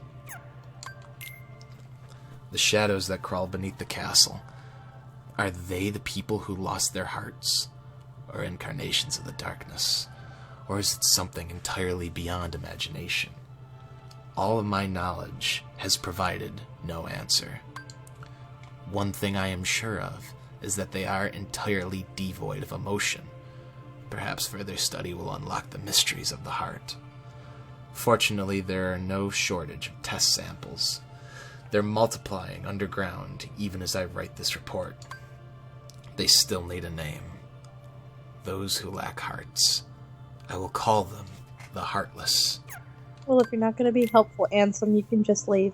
The shadows that crawl beneath the castle. Are they the people who lost their hearts? Or incarnations of the darkness? Or is it something entirely beyond imagination? All of my knowledge has provided no answer. One thing I am sure of is that they are entirely devoid of emotion. Perhaps further study will unlock the mysteries of the heart. Fortunately, there are no shortage of test samples. They're multiplying underground even as I write this report. They still need a name. Those who lack hearts. I will call them the Heartless. Well, if you're not going to be helpful, Ansem, you can just leave.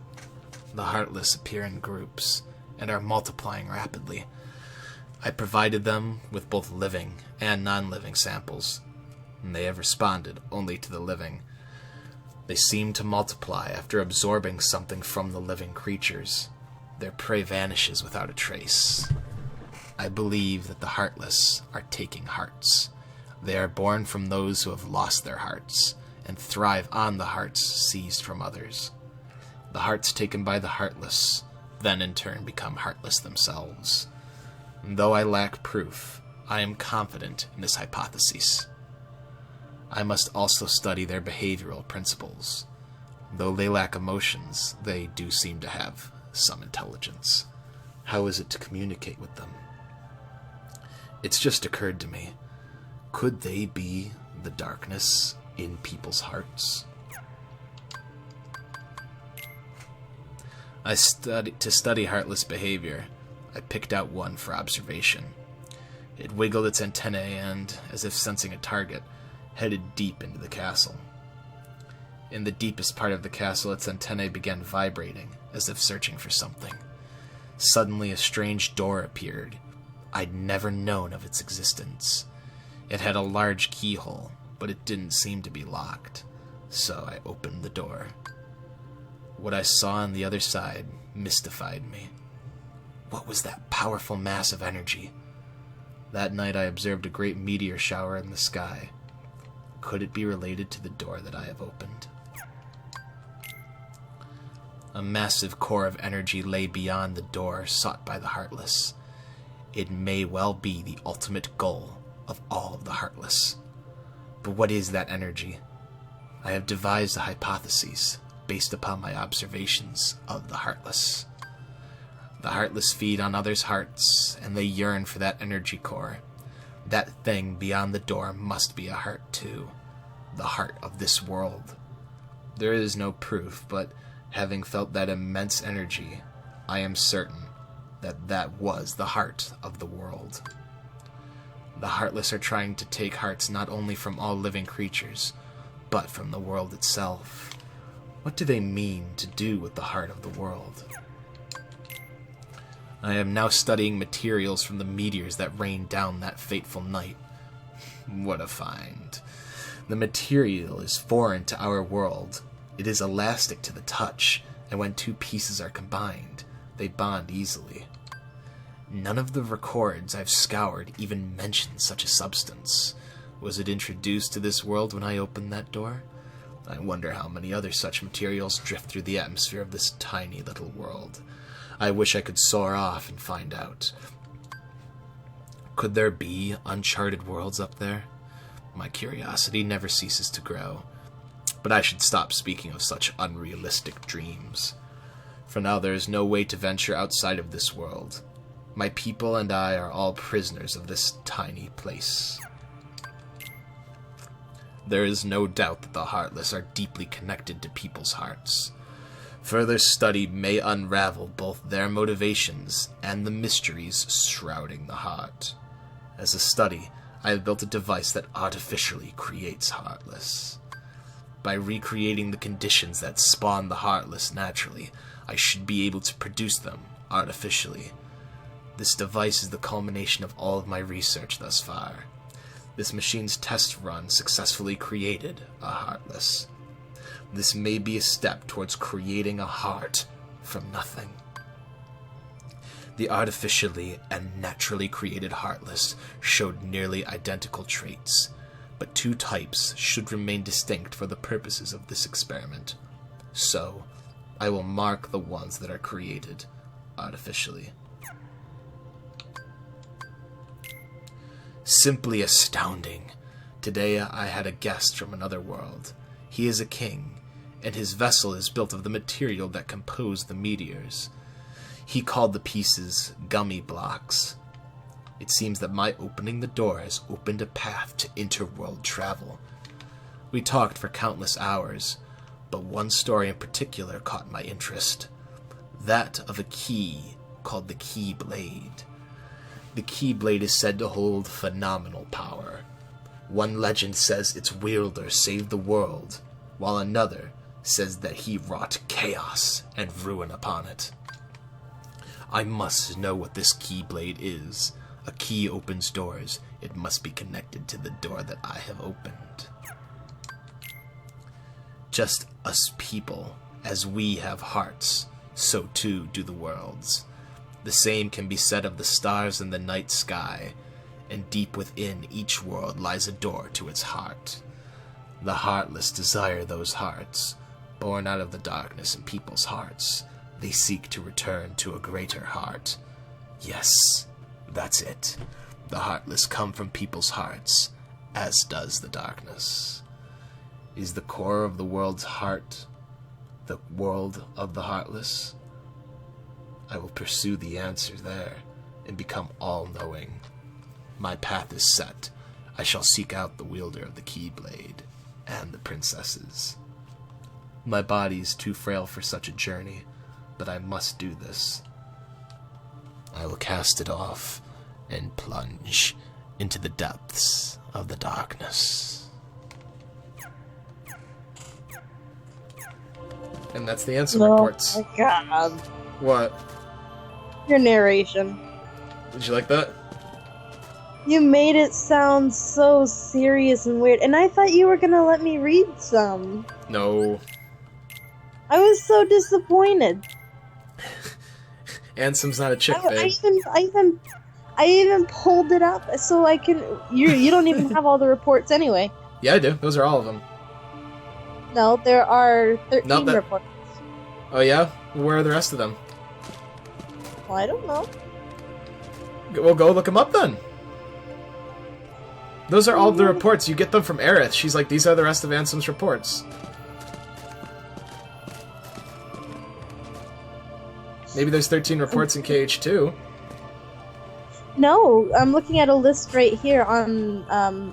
The Heartless appear in groups and are multiplying rapidly. I provided them with both living and non-living samples, and they have responded only to the living. They seem to multiply after absorbing something from the living creatures. Their prey vanishes without a trace. I believe that the Heartless are taking hearts. They are born from those who have lost their hearts, and thrive on the hearts seized from others. The hearts taken by the Heartless then in turn become heartless themselves. And though I lack proof, I am confident in this hypothesis. I must also study their behavioral principles. Though they lack emotions, they do seem to have some intelligence. How is it to communicate with them? It's just occurred to me. Could they be the darkness in people's hearts? To study heartless behavior, I picked out one for observation. It wiggled its antennae and, as if sensing a target, headed deep into the castle. In the deepest part of the castle, its antennae began vibrating, as if searching for something. Suddenly, a strange door appeared. I'd never known of its existence. It had a large keyhole, but it didn't seem to be locked, so I opened the door. What I saw on the other side mystified me. What was that powerful mass of energy? That night I observed a great meteor shower in the sky. Could it be related to the door that I have opened? A massive core of energy lay beyond the door sought by the Heartless. It may well be the ultimate goal of all of the Heartless. But what is that energy? I have devised a hypothesis based upon my observations of the Heartless. The Heartless feed on others' hearts, and they yearn for that energy core. That thing beyond the door must be a heart too, the heart of this world. There is no proof, but having felt that immense energy, I am certain that that was the heart of the world. The Heartless are trying to take hearts not only from all living creatures, but from the world itself. What do they mean to do with the heart of the world? I am now studying materials from the meteors that rained down that fateful night. What a find. The material is foreign to our world. It is elastic to the touch, and when two pieces are combined, they bond easily. None of the records I've scoured even mention such a substance. Was it introduced to this world when I opened that door? I wonder how many other such materials drift through the atmosphere of this tiny little world. I wish I could soar off and find out. Could there be uncharted worlds up there? My curiosity never ceases to grow. But I should stop speaking of such unrealistic dreams. For now there is no way to venture outside of this world. My people and I are all prisoners of this tiny place. There is no doubt that the Heartless are deeply connected to people's hearts. Further study may unravel both their motivations and the mysteries shrouding the heart. As a study, I have built a device that artificially creates Heartless. By recreating the conditions that spawn the Heartless naturally, I should be able to produce them artificially. This device is the culmination of all of my research thus far. This machine's test run successfully created a Heartless. This may be a step towards creating a heart from nothing. The artificially and naturally created Heartless showed nearly identical traits, but two types should remain distinct for the purposes of this experiment. So, I will mark the ones that are created artificially. Simply astounding. Today I had a guest from another world. He is a king, and his vessel is built of the material that composed the meteors. He called the pieces gummy blocks. It seems that my opening the door has opened a path to interworld travel. We talked for countless hours, but one story in particular caught my interest. That of a key called the Keyblade. The Keyblade is said to hold phenomenal power. One legend says its wielder saved the world, while another says that he wrought chaos and ruin upon it. I must know what this Keyblade is. A key opens doors. It must be connected to the door that I have opened. Just us people, as we have hearts, so too do the worlds. The same can be said of the stars in the night sky, and deep within each world lies a door to its heart. The Heartless desire those hearts. Born out of the darkness in people's hearts, they seek to return to a greater heart. Yes, that's it. The Heartless come from people's hearts, as does the darkness. Is the core of the world's heart the world of the Heartless? I will pursue the answer there and become all-knowing. My path is set. I shall seek out the wielder of the Keyblade and the princesses. My body is too frail for such a journey, but I must do this. I will cast it off and plunge into the depths of the darkness. And that's the Ansem reports. Oh my god. What? Your narration. Did you like that? You made it sound so serious and weird, and I thought you were gonna let me read some. No. I was so disappointed. Ansem's not a chick, babe. I even pulled it up so I can. You don't even have all the reports anyway. Yeah, I do. Those are all of them. No, there are 13 Nope, reports. Oh yeah? Where are the rest of them? Well, I don't know. Well, go look them up then. Those are all the reports. You get them from Aerith. She's like, these are the rest of Ansem's reports. Maybe there's 13 reports in KH2. No, I'm looking at a list right here on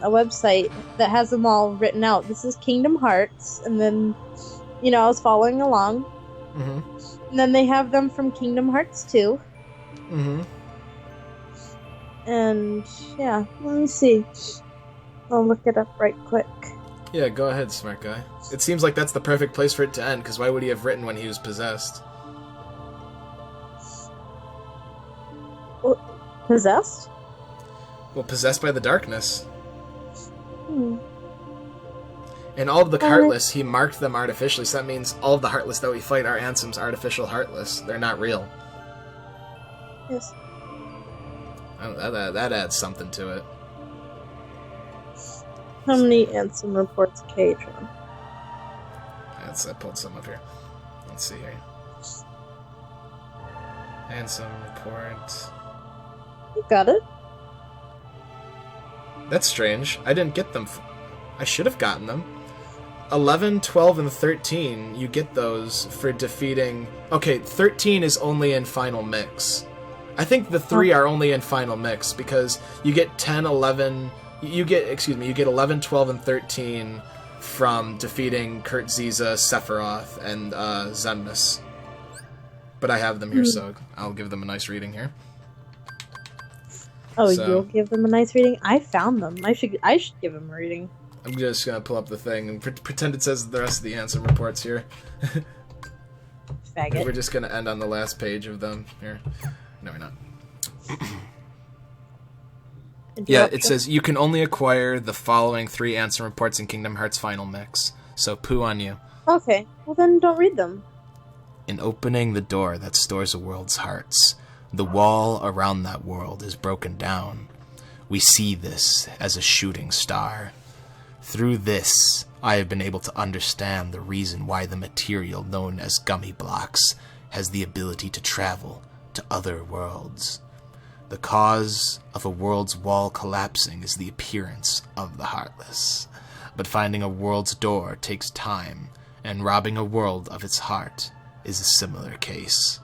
a website that has them all written out. This is Kingdom Hearts, and then, I was following along. Mm-hmm. And then they have them from Kingdom Hearts 2. Mm-hmm. And, yeah, let me see. I'll look it up right quick. Yeah, go ahead, smart guy. It seems like that's the perfect place for it to end, because why would he have written when he was possessed? Possessed? Well, possessed by the darkness. Hmm. And all of the Heartless, he marked them artificially, so that means all of the Heartless that we fight are Ansem's artificial Heartless. They're not real. Yes. That adds something to it. How many Ansem reports KH on? I pulled some up here. Let's see here. Ansem report. You got it? That's strange. I didn't get them. I should have gotten them. 11, 12, and 13, you get those for defeating... Okay, 13 is only in Final Mix. I think the 3 are only in Final Mix, because you get 10, 11... You get 11, 12, and 13 from defeating Kurt Ziza, Sephiroth, and Xemnas. But I have them here, so I'll give them a nice reading here. Oh, So- you'll give them a nice reading? I found them. I should give them a reading. I'm just gonna pull up the thing and pretend it says the rest of the Ansem reports here. Faggot. We're just gonna end on the last page of them here. No, we're not. Yeah, it says you can only acquire the following 3 Ansem reports in Kingdom Hearts Final Mix. So, poo on you. Okay, well then don't read them. In opening the door that stores a world's hearts, the wall around that world is broken down. We see this as a shooting star. Through this, I have been able to understand the reason why the material known as gummy blocks has the ability to travel to other worlds. The cause of a world's wall collapsing is the appearance of the Heartless. But finding a world's door takes time, and robbing a world of its heart is a similar case.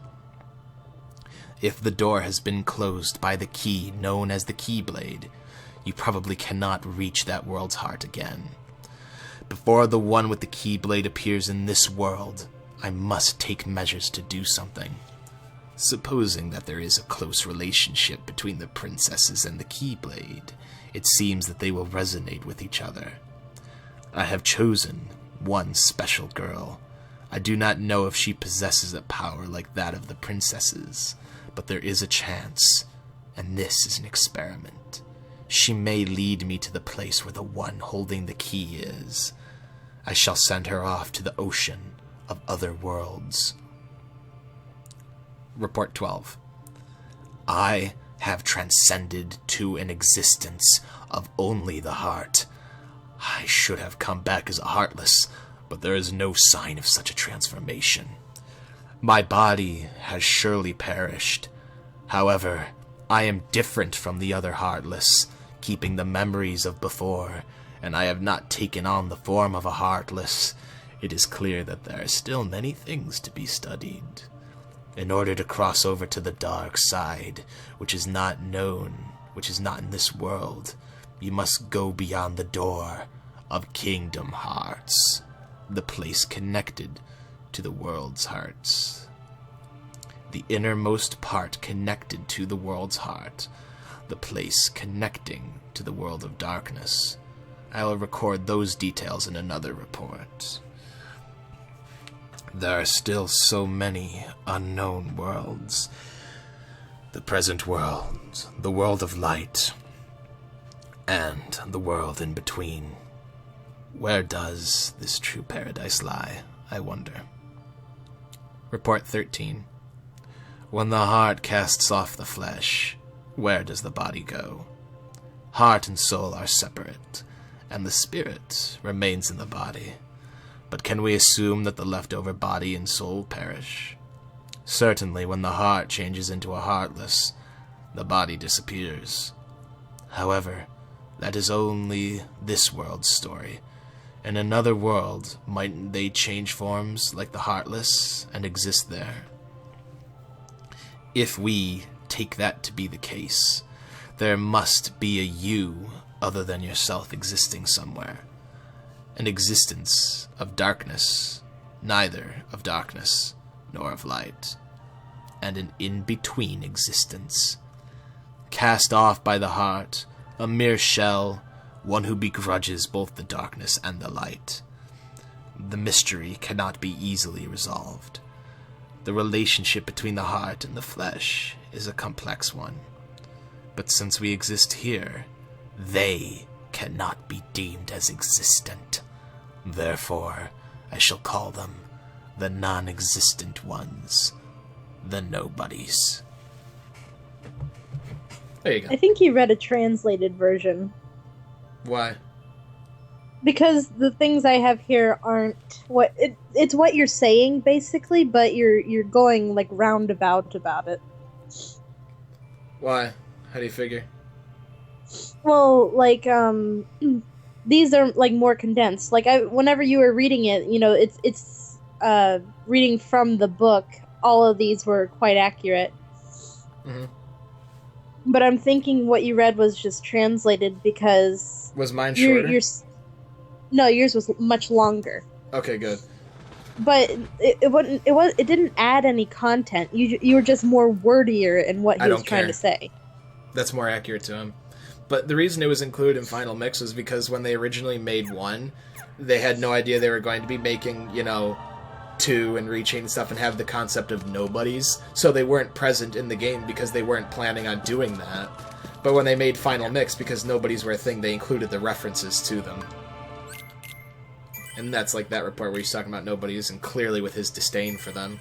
If the door has been closed by the key known as the Keyblade, you probably cannot reach that world's heart again. Before the one with the Keyblade appears in this world, I must take measures to do something. Supposing that there is a close relationship between the princesses and the Keyblade, it seems that they will resonate with each other. I have chosen one special girl. I do not know if she possesses a power like that of the princesses, but there is a chance, and this is an experiment. She may lead me to the place where the one holding the key is. I shall send her off to the ocean of other worlds. Report 12. I have transcended to an existence of only the heart. I should have come back as a Heartless, but there is no sign of such a transformation. My body has surely perished. However, I am different from the other Heartless, keeping the memories of before, and I have not taken on the form of a Heartless. It is clear that there are still many things to be studied. In order to cross over to the dark side, which is not in this world, you must go beyond the door of Kingdom Hearts, the place connected to the world's hearts. The innermost part connected to the world's heart, the place connecting to the world of darkness. I will record those details in another report. There are still so many unknown worlds. The present world, the world of light, and the world in between. Where does this true paradise lie, I wonder? Report 13. When the heart casts off the flesh, where does the body go? Heart and soul are separate, and the spirit remains in the body. But can we assume that the leftover body and soul perish? Certainly, when the heart changes into a heartless, the body disappears. However, that is only this world's story. In another world, mightn't they change forms like the heartless and exist there? If we take that to be the case, there must be a you other than yourself existing somewhere. An existence of darkness, neither of darkness nor of light. And an in-between existence. Cast off by the heart, a mere shell, one who begrudges both the darkness and the light. The mystery cannot be easily resolved. The relationship between the heart and the flesh is a complex one. But since we exist here, they cannot be deemed as existent. Therefore, I shall call them the non-existent ones, the nobodies. There you go. I think you read a translated version. Why? Because the things I have here aren't what it's what you're saying basically, but you're going like roundabout about it. Why? How do you figure? Well, like these are like more condensed. Like whenever you were reading it, you know, it's reading from the book. All of these were quite accurate. Mm-hmm. But I'm thinking what you read was just translated because was mine shorter? No, yours was much longer. Okay, good. But it didn't add any content. You were just more wordier in what he was trying to say. That's more accurate to him. But the reason it was included in Final Mix was because when they originally made 1, they had no idea they were going to be making, 2 and reaching and stuff and have the concept of nobodies. So they weren't present in the game because they weren't planning on doing that. But when they made Final Mix, because nobodies were a thing, they included the references to them. And that's like that report where he's talking about nobodies and clearly with his disdain for them.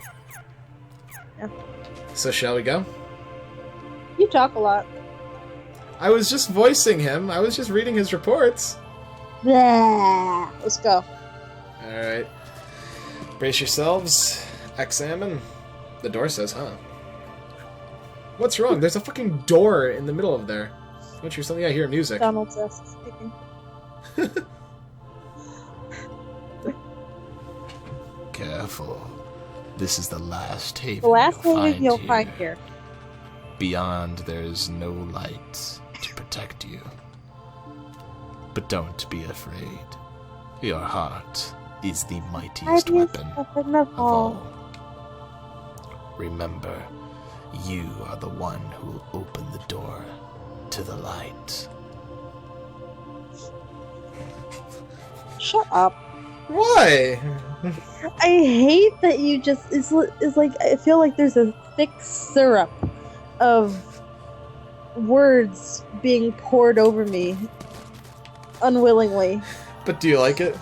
Yeah. So shall we go? You talk a lot. I was just voicing him. I was just reading his reports. Blah. Let's go. Alright. Brace yourselves. Examine. The door says, huh? What's wrong? There's a fucking door in the middle of there. Don't you something? I hear music. Donald's ass is speaking. Careful. This is the last haven The last you'll haven find you'll here. find here. Beyond, there is no light to protect you. But don't be afraid. Your heart is the mightiest weapon of all. Remember, you are the one who will open the door to the light. Shut up. Why? I hate that you just it's like I feel like there's a thick syrup of words being poured over me unwillingly. But do you like it?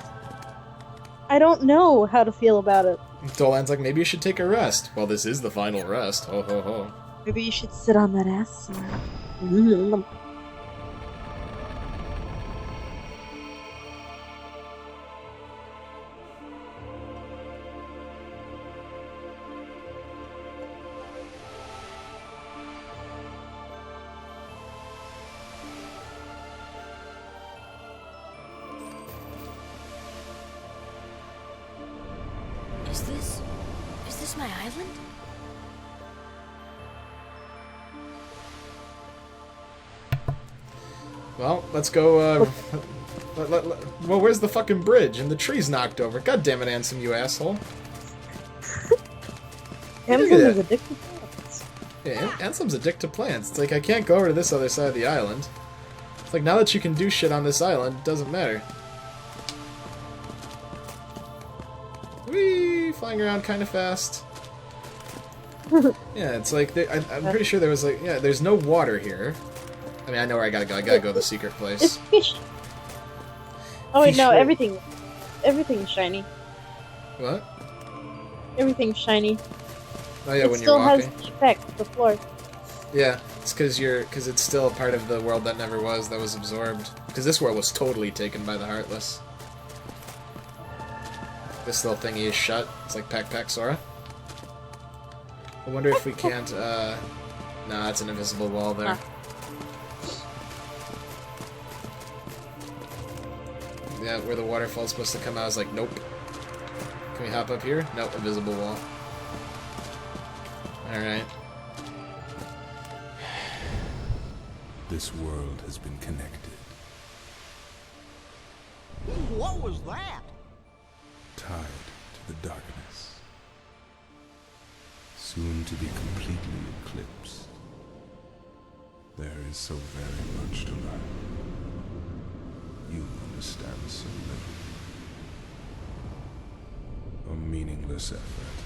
I don't know how to feel about it. Dolan's like, maybe you should take a rest. Well, this is the final rest. Ho ho ho. Maybe you should sit on that ass somewhere. Is this my island? Well, let's go, well, where's the fucking bridge? And the tree's knocked over. God damn it, Ansem, you asshole. Ansem is addicted to plants. Yeah, Ansem's addicted to plants. It's like, I can't go over to this other side of the island. It's like, now that you can do shit on this island, it doesn't matter. Whee! Flying around kind of fast. Yeah, it's like, I'm pretty sure there was like, yeah, there's no water here. I mean, I know where I gotta go. I gotta go to the secret place. It's fish. Oh wait, Fish no, roll. everything's shiny. What? Everything's shiny. Oh yeah, it when you're still has walking. the effect, the floor. Yeah, it's because it's still a part of the world that never was, that was absorbed. Because this world was totally taken by the Heartless. This little thingy is shut. It's like Pack Sora. I wonder if we can't, Nah, it's an invisible wall there. Yeah, where the waterfall's supposed to come out, I was like, nope. Can we hop up here? Nope, invisible wall. Alright. This world has been connected, What was that? tied to the darkness, soon to be completely eclipsed. There is so very much to learn. You understand so little. A meaningless effort.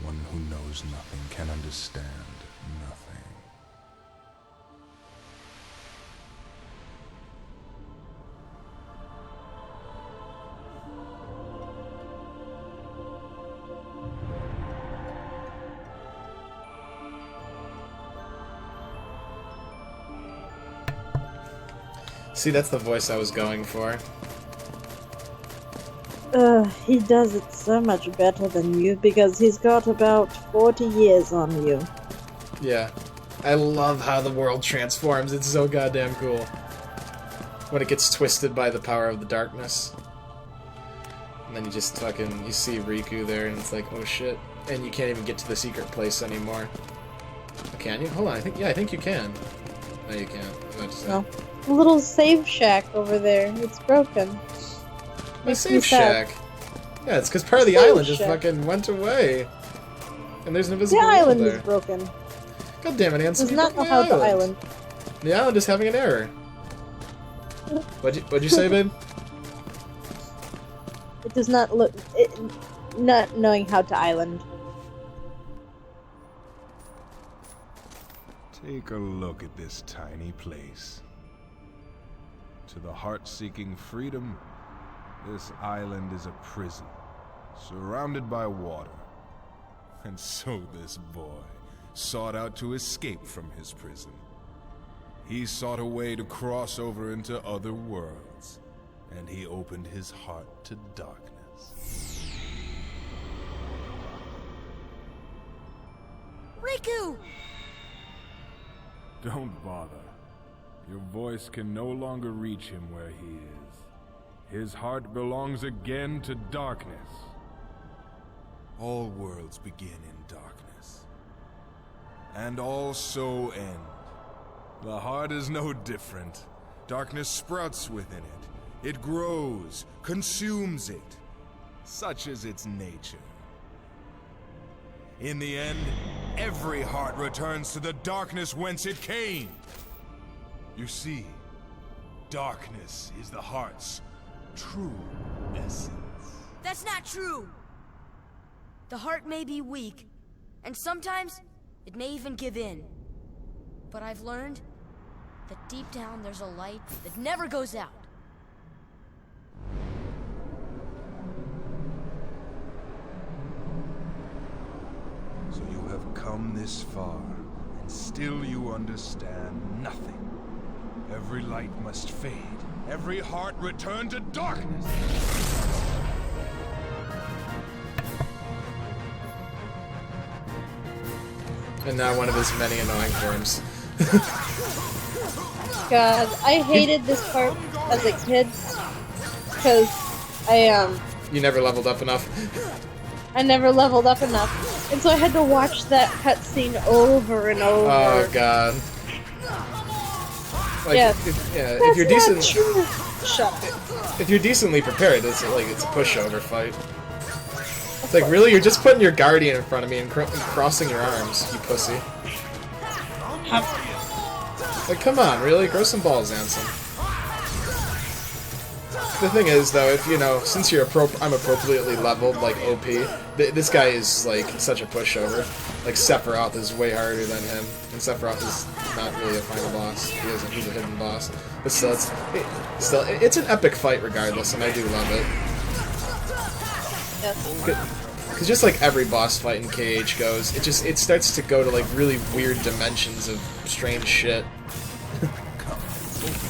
One who knows nothing can understand nothing. See, that's the voice I was going for. He does it so much better than you because he's got about 40 years on you. Yeah. I love how the world transforms. It's so goddamn cool. When it gets twisted by the power of the darkness. And then you just you see Riku there and it's like, oh shit. And you can't even get to the secret place anymore. Oh, can you? Hold on, I think you can. No, you can't. I'm about to say. No. A little save shack over there. It's broken. My Makes me safe sad. shack. Yeah, it's because part of the Save island just shack. fucking went away. And there's an The invisible wall island there. is broken. God damn it, Ansem. Does you not broke know my how the island. The island is having an error. What'd you say, babe? It does not look. Not knowing how to island. Take a look at this tiny place. To the heart-seeking freedom, this island is a prison, surrounded by water. And so this boy sought out to escape from his prison. He sought a way to cross over into other worlds, and he opened his heart to darkness. Riku! Don't bother. Your voice can no longer reach him where he is. His heart belongs again to darkness. All worlds begin in darkness, and all so end. The heart is no different. Darkness sprouts within it. It grows, consumes it. Such is its nature. In the end, every heart returns to the darkness whence it came. You see, darkness is the heart's true essence. That's not true! The heart may be weak, and sometimes it may even give in. But I've learned that deep down there's a light that never goes out. So you have come this far, and still you understand nothing. Every light must fade. Every heart return to darkness. And now one of his many annoying forms. God, I hated this part as a kid because You never leveled up enough. I never leveled up enough, and so I had to watch that cutscene over and over. Oh god. Like, Yes. if you're That's not decent, true. Shut up. if you're decently prepared, it's a pushover fight. It's like, really, you're just putting your guardian in front of me and crossing your arms, you pussy. Like, come on, really, grow some balls, Ansem. The thing is, though, if since I'm appropriately leveled, like OP, this guy is like such a pushover. Like Sephiroth is way harder than him, and Sephiroth is not really a final boss. He's a hidden boss. But still, it's an epic fight regardless, and I do love it. Yes. Because just like every boss fight in KH goes, it starts to go to like really weird dimensions of strange shit.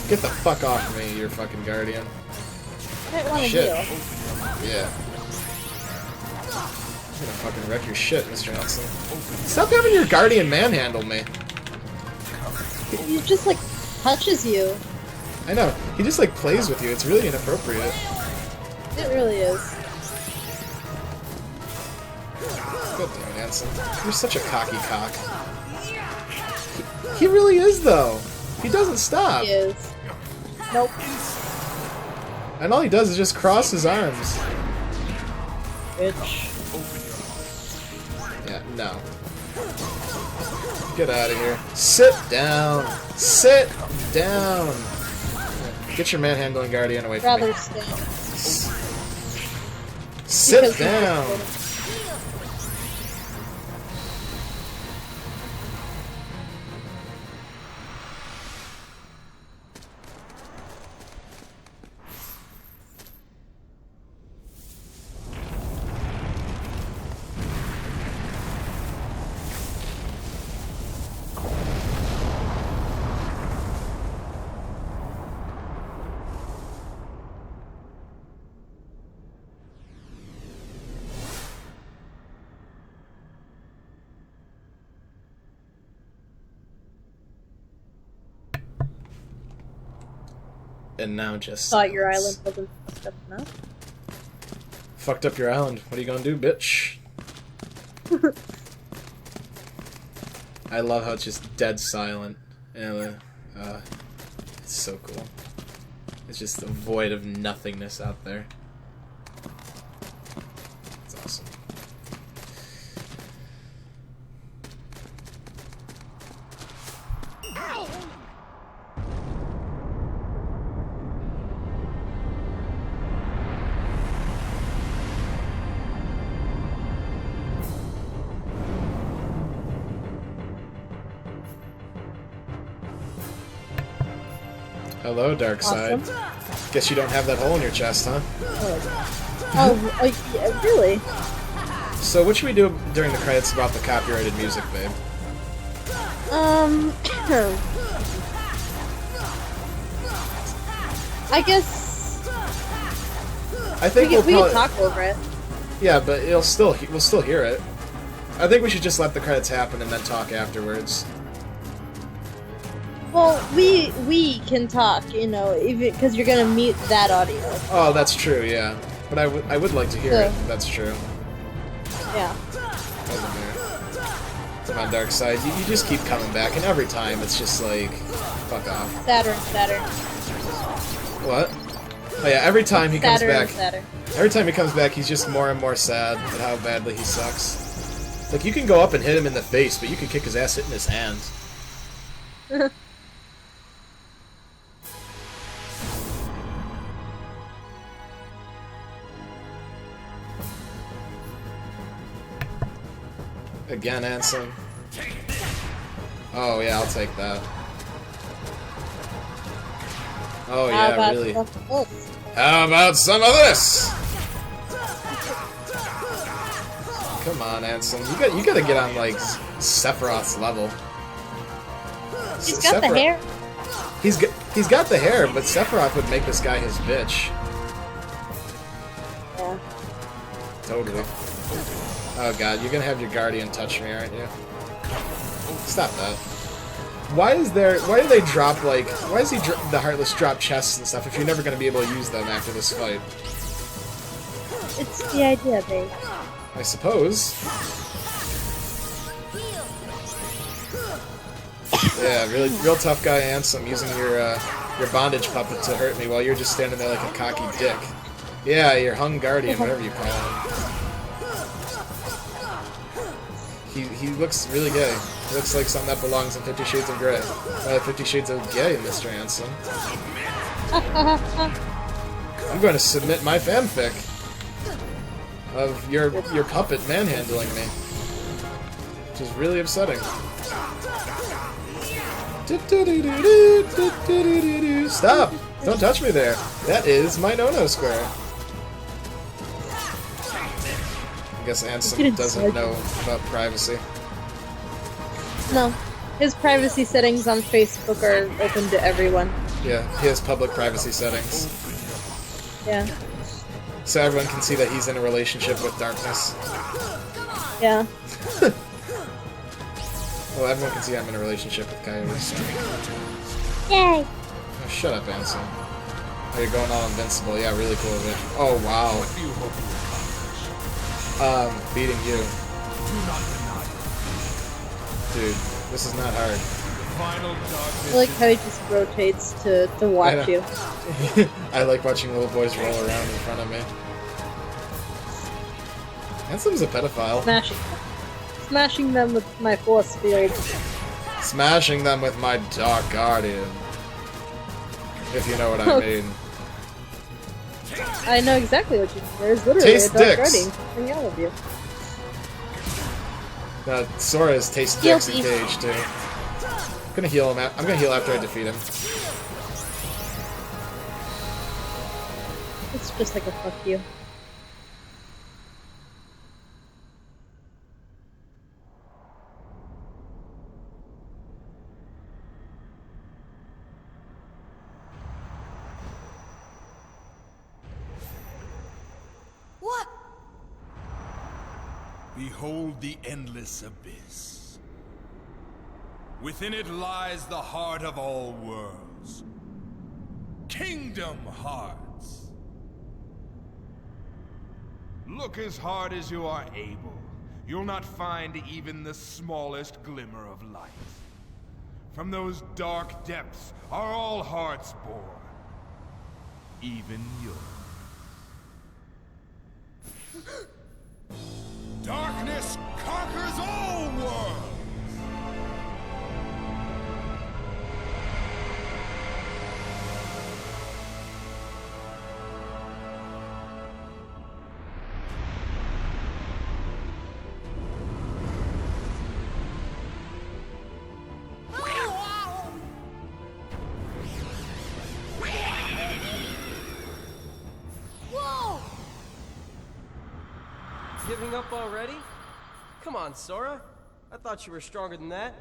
Get the fuck off me, you fucking guardian. I might want to Shit. heal. Yeah. I'm gonna fucking wreck your shit, Mr. Ansem. Stop having your guardian manhandle me. He just like touches you. I know. He just like plays with you. It's really inappropriate. It really is. God damn it, Ansem. You're such a cocky cock. He really is, though. He doesn't stop. He is. Nope. And all he does is just cross his arms. Bitch. Yeah, no. Get out of here. Sit down. Sit down. Get your manhandling guardian away from me. Rather stay. Sit Because down. And now just Thought your silence. island wasn't fucked up enough. Fucked up your island. What are you gonna do, bitch? I love how it's just dead silent. And it's so cool. It's just a void of nothingness out there. It's awesome. Hello, dark side. Awesome. Guess you don't have that hole in your chest, huh? Oh, yeah, really? So what should we do during the credits about the copyrighted music, babe? I guess I think we we'll can probably... talk over it. Yeah, but we'll still hear it. I think we should just let the credits happen and then talk afterwards. Well, we can talk, you know, even because you're gonna mute that audio. Oh, that's true, yeah. But I would like to hear So- it. That's true. Yeah. Doesn't matter. Come on, dark side. You just keep coming back, and every time it's just like, fuck off. Saturn. What? Oh yeah, every time he comes back, Saturn. every time he comes back, he's just more and more sad at how badly he sucks. Like, you can go up and hit him in the face, but you can kick his ass hitting his hand. Again, Ansem. Oh yeah, I'll take that. Oh How yeah, about really. stuff else? How about some of this? Come on, Ansem. You gotta get on like Sephiroth's level. He's got the hair. He's got the hair, but Sephiroth would make this guy his bitch. Yeah. Totally. Oh god, you're gonna have your guardian touch me, aren't you? Stop that. Why do they drop, like, why does the Heartless drop chests and stuff if you're never gonna be able to use them after this fight? It's the idea, babe. I suppose. Yeah, real tough guy Ansem using your bondage puppet to hurt me while you're just standing there like a cocky dick. Yeah, your hung guardian, whatever you call him. He looks really gay. He looks like something that belongs in 50 Shades of Grey. 50 Shades of Gay, Mr. Ansem. I'm going to submit my fanfic of your puppet manhandling me, which is really upsetting. Stop! Don't touch me there. That is my no-no square. I guess Ansem Get doesn't inside. know about privacy. No. His privacy settings on Facebook are open to everyone. Yeah, he has public privacy settings. Yeah. So everyone can see that he's in a relationship with darkness. Yeah. Well, everyone can see I'm in a relationship with Coyote, so... Yay! Oh, shut up, Ansem. Oh, you're going all invincible. Yeah, really cool of it. Oh, wow. Beating you. Dude, this is not hard. I like how he just rotates to watch you. I like watching little boys roll around in front of me. Ansem's a pedophile. Smashing them with my force field. Smashing them with my Dark Guardian. If you know what I mean. I know exactly what you mean. There's literally Taste a dark dicks. guardian for all of you. Sora's taste dicks in Cage, too. I'm gonna heal him. I'm gonna heal after I defeat him. It's just like a fuck you. What? Behold the endless abyss. Within it lies the heart of all worlds. Kingdom Hearts. Look as hard as you are able. You'll not find even the smallest glimmer of light. From those dark depths are all hearts born. Even yours. Darkness conquers all worlds! Whoa! Giving up already? Come on, Sora. I thought you were stronger than that.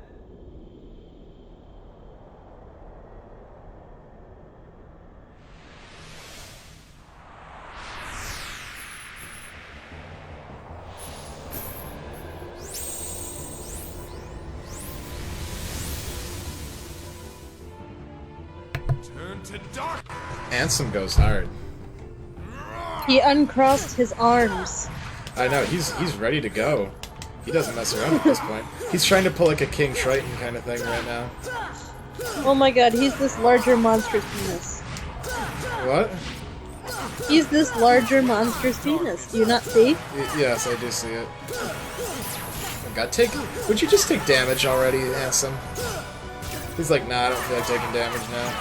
Turn to dark! Ansem goes hard. He uncrossed his arms. I know, he's ready to go. He doesn't mess around at this point. He's trying to pull like a King Triton kind of thing right now. Oh my god, he's this larger monstrous penis. What? He's this larger monstrous penis. Do you not see? Yes, I do see it. Oh god, would you just take damage already, Ansem? He's like, nah, I don't feel like taking damage now.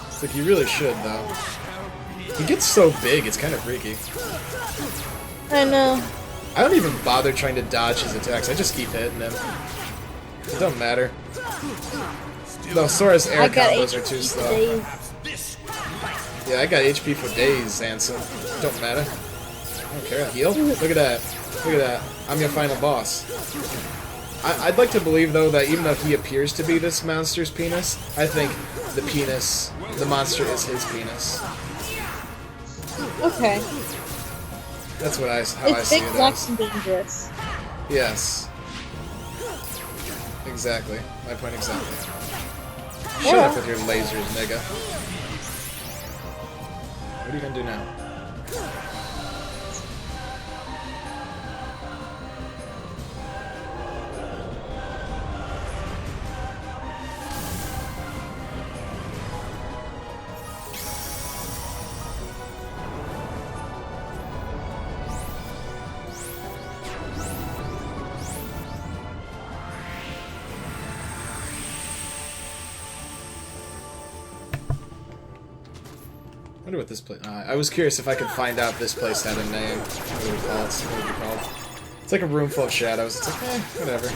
It's like, you really should, though. He gets so big, it's kind of freaky. I know. I don't even bother trying to dodge his attacks, I just keep hitting him. It don't matter. Though Sora's air combos are too slow. Yeah, I got HP for days, Ansem. Don't matter. I don't care. Heal? Look at that. Look at that. I'm your final boss. I'd like to believe, though, that even though he appears to be this monster's penis, I think the monster is his penis. Okay. That's how I It's see big, it black, as. and dangerous. Yes. Exactly. My point exactly. Shut up with your lasers, nigga. What are you gonna do now? I wonder what this place... I was curious if I could find out if this place had a name. What would it be called? It's like a room full of shadows. It's like, whatever.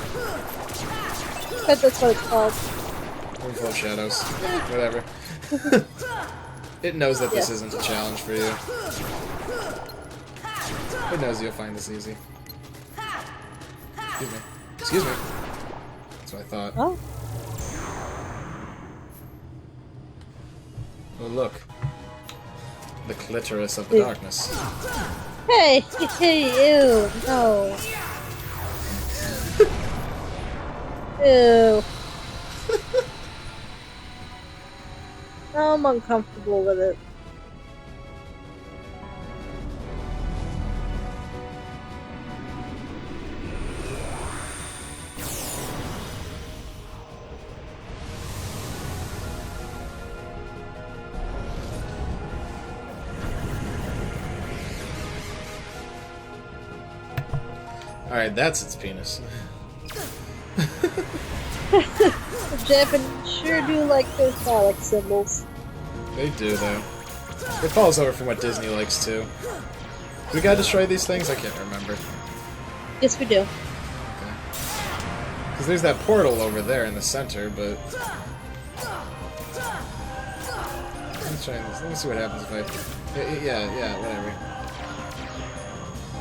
I bet that's what it's called. Room full of shadows. Whatever. It knows that this isn't a challenge for you. It knows you'll find this easy. Excuse me. Excuse me. That's what I thought. Oh. Oh, look. The clitoris of the darkness. Hey! Hey, ew! No. Ew. I'm uncomfortable with it. Alright, that's its penis. The Japanese sure do like their phallic symbols. They do, though. It falls over from what Disney likes, too. We gotta destroy these things? I can't remember. Yes, we do. Okay. Because there's that portal over there in the center, but... Let's try this. Let me see what happens if I... Yeah, whatever.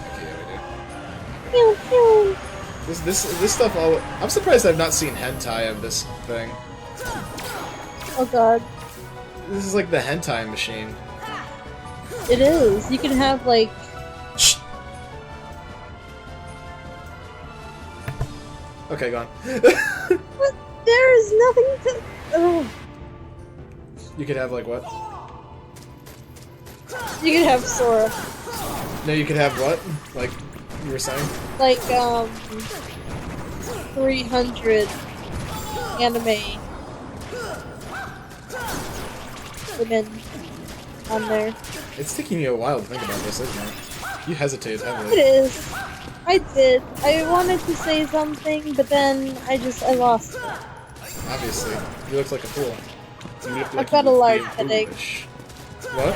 Okay, yeah, we do. Pew, pew. This stuff all... I'm surprised I've not seen hentai of this thing. Oh god. This is like the hentai machine. It is. You can have, like... Shh. Okay, go on. What? There is nothing to... Oh. You could have, like, what? You can have Sora. No, you could have what? Like, you were saying? Like, 300 anime women on there. It's taking you a while to think about this, isn't it? You hesitate It heavily. is. I did. I wanted to say something, but then I lost it. Obviously. You look like a fool. You look like I've got you a were large being headache. foolish. What?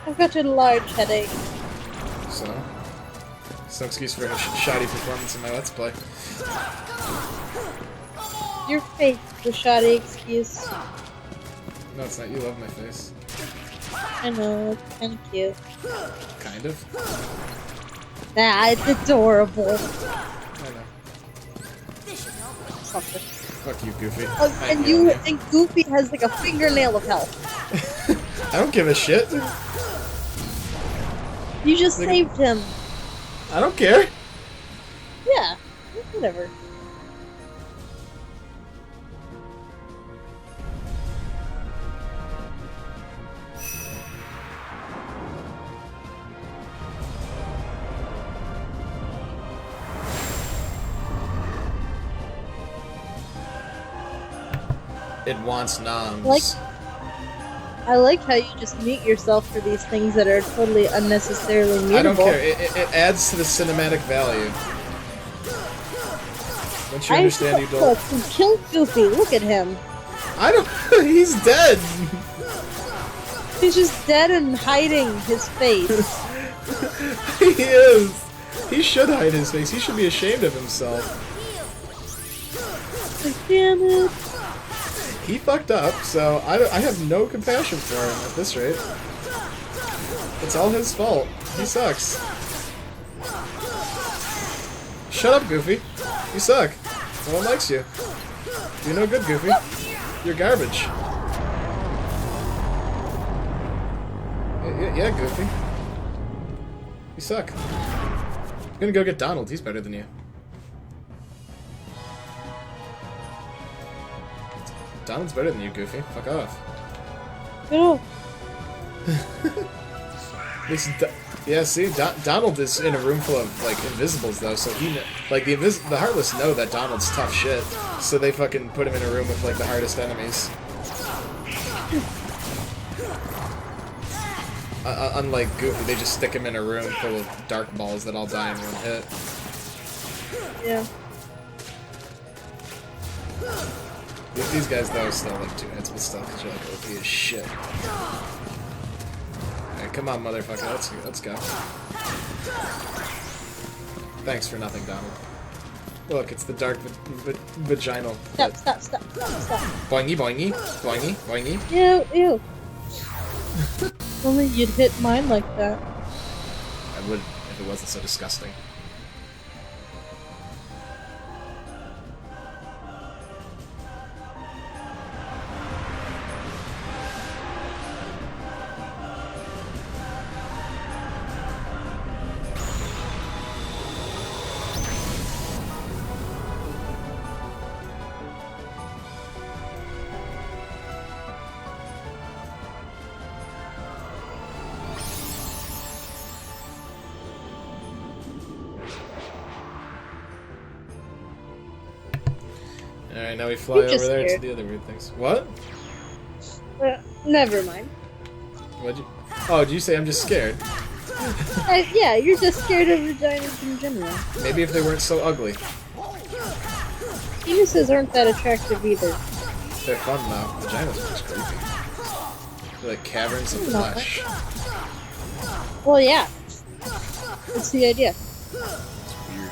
I've got a large headache. So? It's no excuse for a shoddy performance in my Let's Play. Your face is a shoddy excuse. No, it's not. You love my face. I know, it's kind of cute. Kind of. Nah, it's adorable. I know. Something. Fuck you, Goofy. Oh, I and know you and Goofy has like a fingernail of health. I don't give a shit. You just Like- saved him. I don't care. Yeah, whatever. It wants noms. I like how you just mute yourself for these things that are totally unnecessarily mutable. I don't care. It adds to the cinematic value. Once you understand, you don't. Look, he killed Goofy. Look at him. I don't. He's dead. He's just dead and hiding his face. He is. He should hide his face. He should be ashamed of himself. Like, damn it. He fucked up, so I have no compassion for him at this rate. It's all his fault. He sucks. Shut up, Goofy. You suck. No one likes you. You're no good, Goofy. You're garbage. Yeah, Goofy. You suck. I'm gonna go get Donald. He's better than you. Donald's better than you, Goofy. Fuck off. No. Yeah, see, Donald is in a room full of like invisibles though, so he like the Heartless know that Donald's tough shit, so they fucking put him in a room with like the hardest enemies. Unlike Goofy, they just stick him in a room full of dark balls that all die in one hit. Yeah. These guys though still like 2 hits, but still, because you're like OP as shit. Alright, come on, motherfucker, let's go. Thanks for nothing, Donald. Look, it's the dark vaginal. Stop. Boingy, boingy, boingy, boingy. Ew. Only you'd hit mine like that. I would if it wasn't so disgusting. Alright, now we fly over there to the other weird things. What? Never mind. What'd you... Oh, did you say I'm just scared? Yeah, you're just scared of vaginas in general. Maybe if they weren't so ugly. Penises aren't that attractive either. They're fun though. Vaginas are just creepy. They're like caverns of flesh. Well, yeah. That's the idea. It's weird.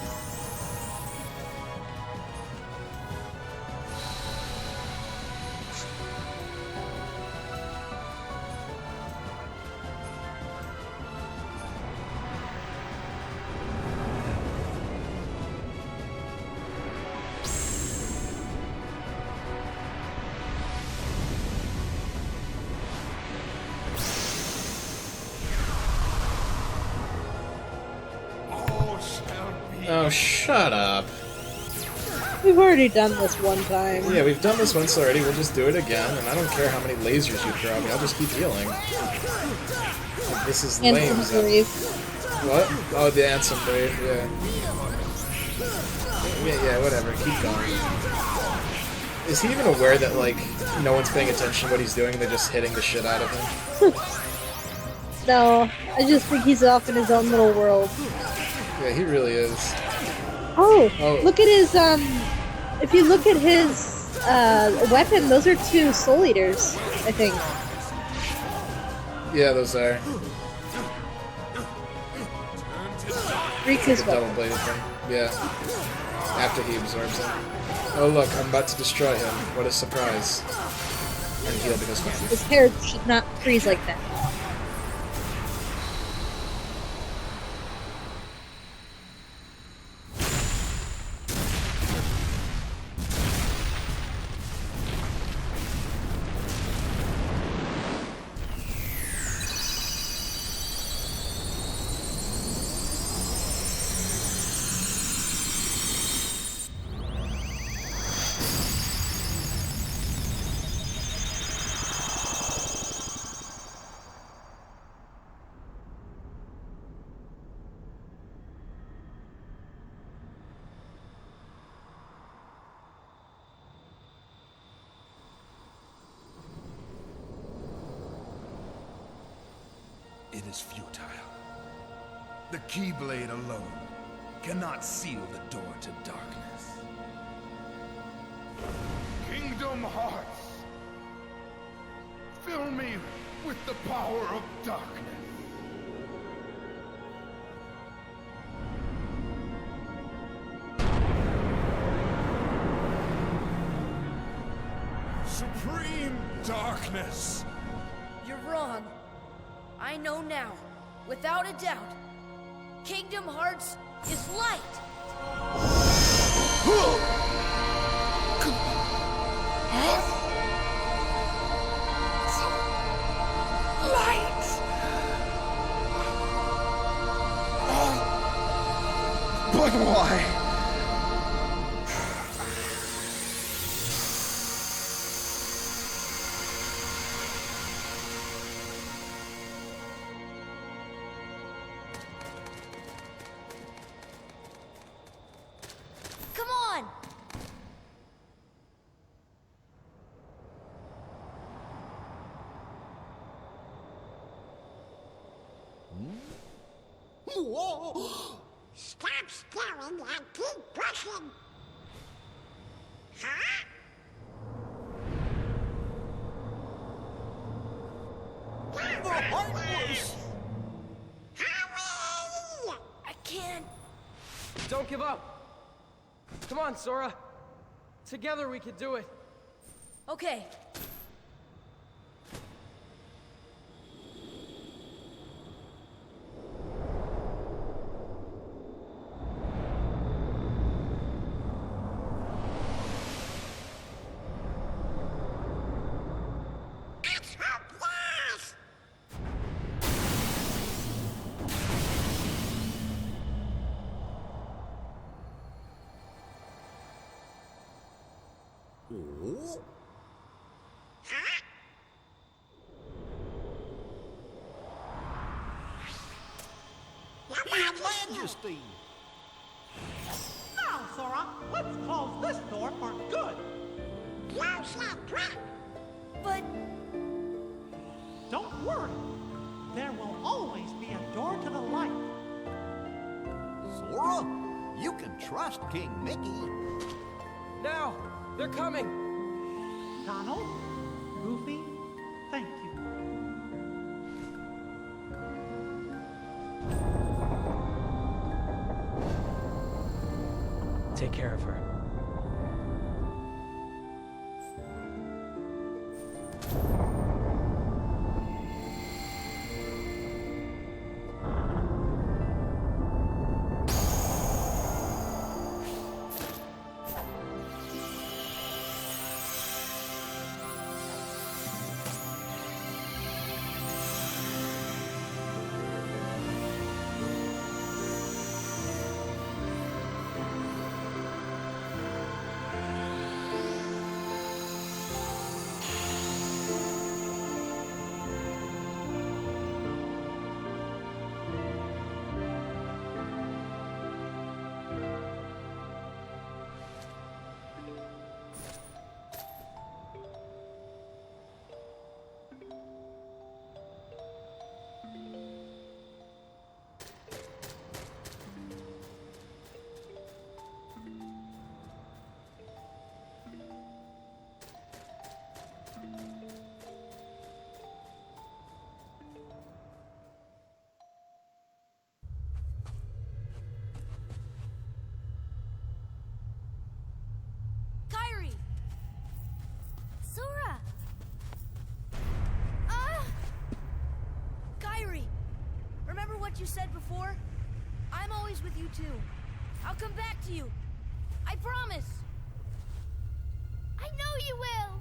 Oh, shut up. We've already done this one time. Yeah, we've done this once already. We'll just do it again, and I don't care how many lasers you throw at me. I'll just keep healing. Like, this is lame. What? Oh, the Ansem brave, yeah. Yeah, whatever. Keep going. Is he even aware that, like, no one's paying attention to what he's doing and they're just hitting the shit out of him? No, I just think he's off in his own little world. Yeah, he really is. Oh, look at his, if you look at his, weapon, those are 2 Soul Eaters, I think. Yeah, those are. Riku's the double-bladed thing. Yeah. After he absorbs them. Oh look, I'm about to destroy him. What a surprise. And heal because of his hair should not freeze like that. It is futile. The Keyblade alone cannot seal the door to darkness. Kingdom Hearts! Fill me with the power of darkness. Supreme darkness! You're wrong. I know now, without a doubt, Kingdom Hearts is light! Light! But why? Come on! Whoa! Stop staring and keep pushing. Huh? The Heartless! Hurry! I can't. Don't give up. Come on, Sora. Together we could do it. Okay. Oh, Your Majesty! Now, Sora, let's close this door for good. Close that trap. But Don't worry. There will always be a door to the light. Sora, you can trust King Mickey. Now! They're coming! Donald, Goofy, thank you. Take care of her. Kyrie! Sora! Kyrie! Remember what you said before? I'm always with you too. I'll come back to you. I promise. I know you will!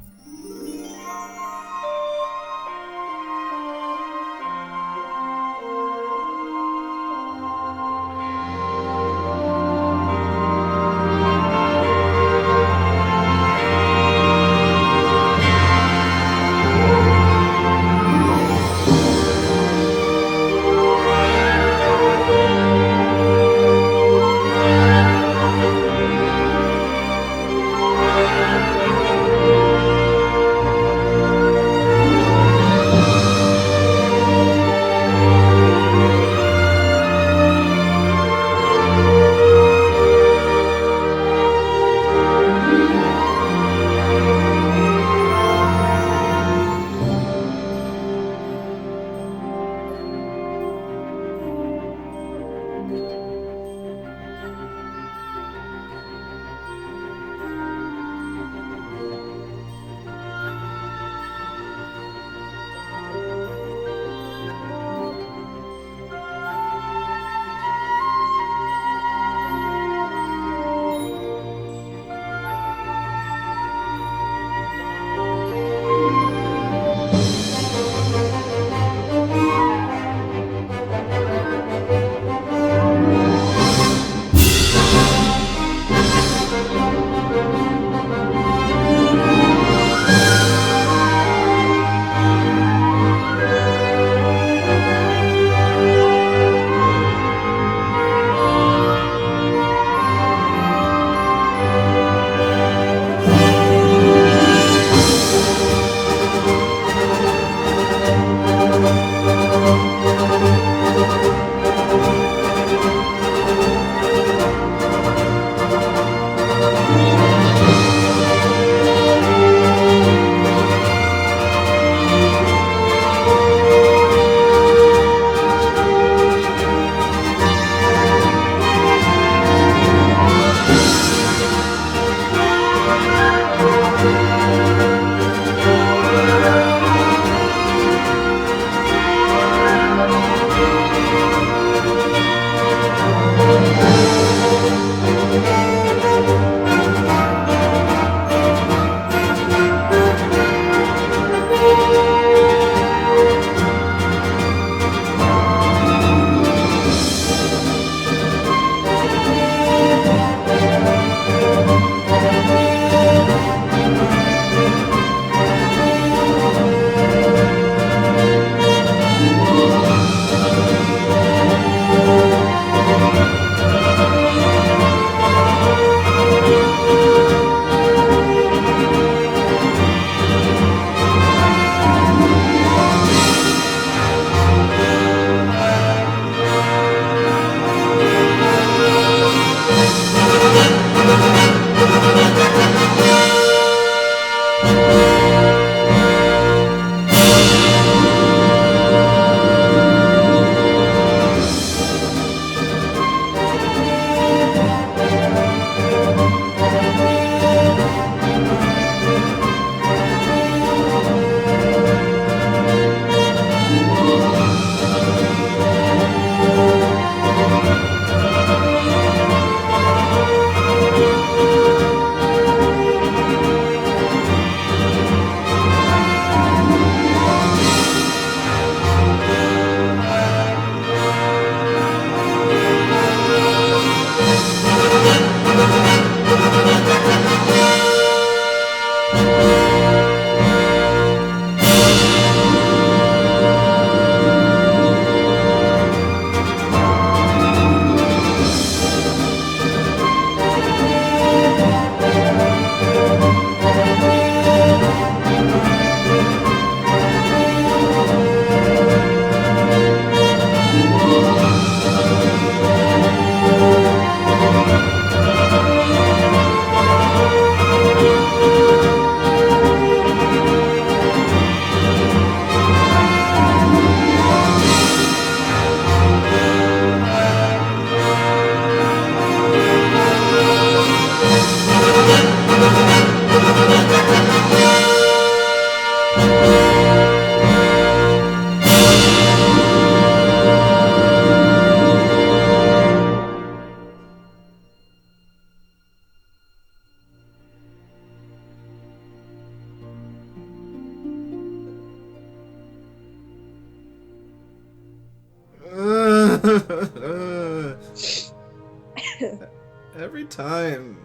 Every time.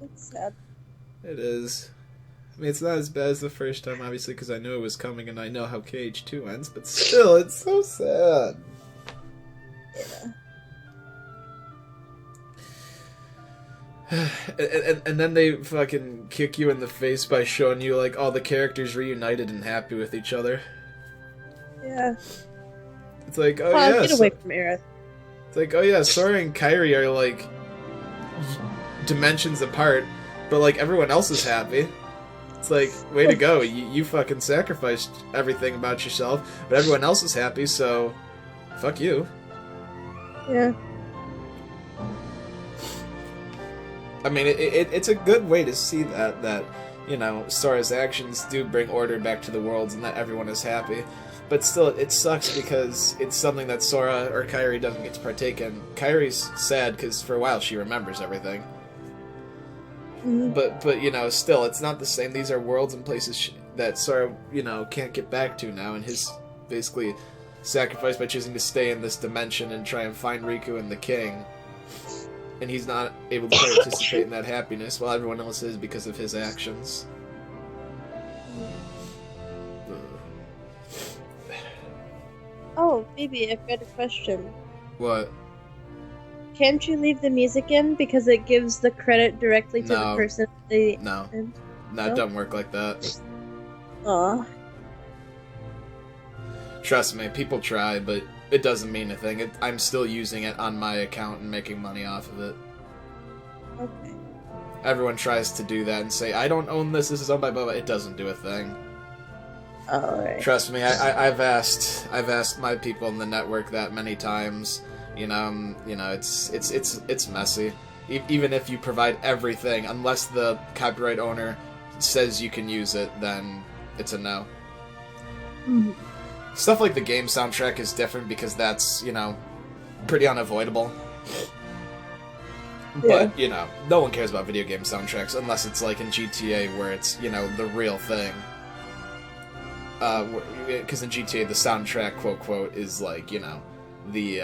It's sad. It is. I mean, it's not as bad as the first time, obviously, because I knew it was coming and I know how KH2 ends, but still, it's so sad. Yeah. and then they fucking kick you in the face by showing you, like, all the characters reunited and happy with each other. Yeah. It's like, oh Well, yeah. get away from Aerith. It's like, oh yeah, Sora and Kairi are, like, dimensions apart, but, like, everyone else is happy. It's like, way to go. You fucking sacrificed everything about yourself, but everyone else is happy, so fuck you. Yeah. I mean, it's a good way to see that, you know, Sora's actions do bring order back to the worlds and that everyone is happy. But still, it sucks because it's something that Sora or Kairi doesn't get to partake in. Kairi's sad because for a while she remembers everything. But you know, still, it's not the same. These are worlds and places that Sora, you know, can't get back to now, and his basically sacrifice by choosing to stay in this dimension and try and find Riku and the King. And he's not able to participate in that happiness, while everyone else is because of his actions. Oh, maybe I've got a question. What? Can't you leave the music in because it gives the credit directly to the person at the No. end? No, it doesn't work like that. Aw. Trust me, people try, but it doesn't mean a thing. I'm still using it on my account and making money off of it. Okay. Everyone tries to do that and say, I don't own this is owned by Bubba. It doesn't do a thing. Alright. Trust me, I've asked my people in the network that many times. You know, it's messy. Even if you provide everything, unless the copyright owner says you can use it, then it's a no. Mm-hmm. Stuff like the game soundtrack is different because that's, you know, pretty unavoidable. But, you know, no one cares about video game soundtracks unless it's like in GTA where it's, you know, the real thing. Because in GTA the soundtrack, quote, is like, you know, the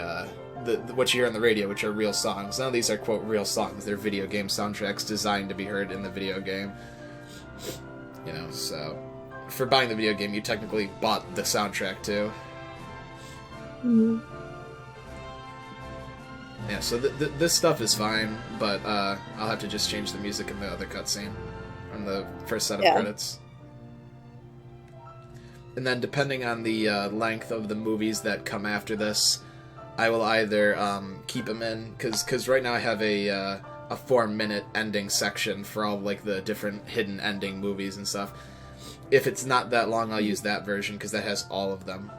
what you hear on the radio, which are real songs. None of these are, quote, real songs. They're video game soundtracks designed to be heard in the video game. You know, so for buying the video game, you technically bought the soundtrack too. Mm-hmm. Yeah, so this stuff is fine, but I'll have to just change the music in the other cutscene, on the first set of credits. And then depending on the length of the movies that come after this, I will either keep them in, because right now I have a 4-minute ending section for all like the different hidden ending movies and stuff. If it's not that long, I'll use that version, because that has all of them.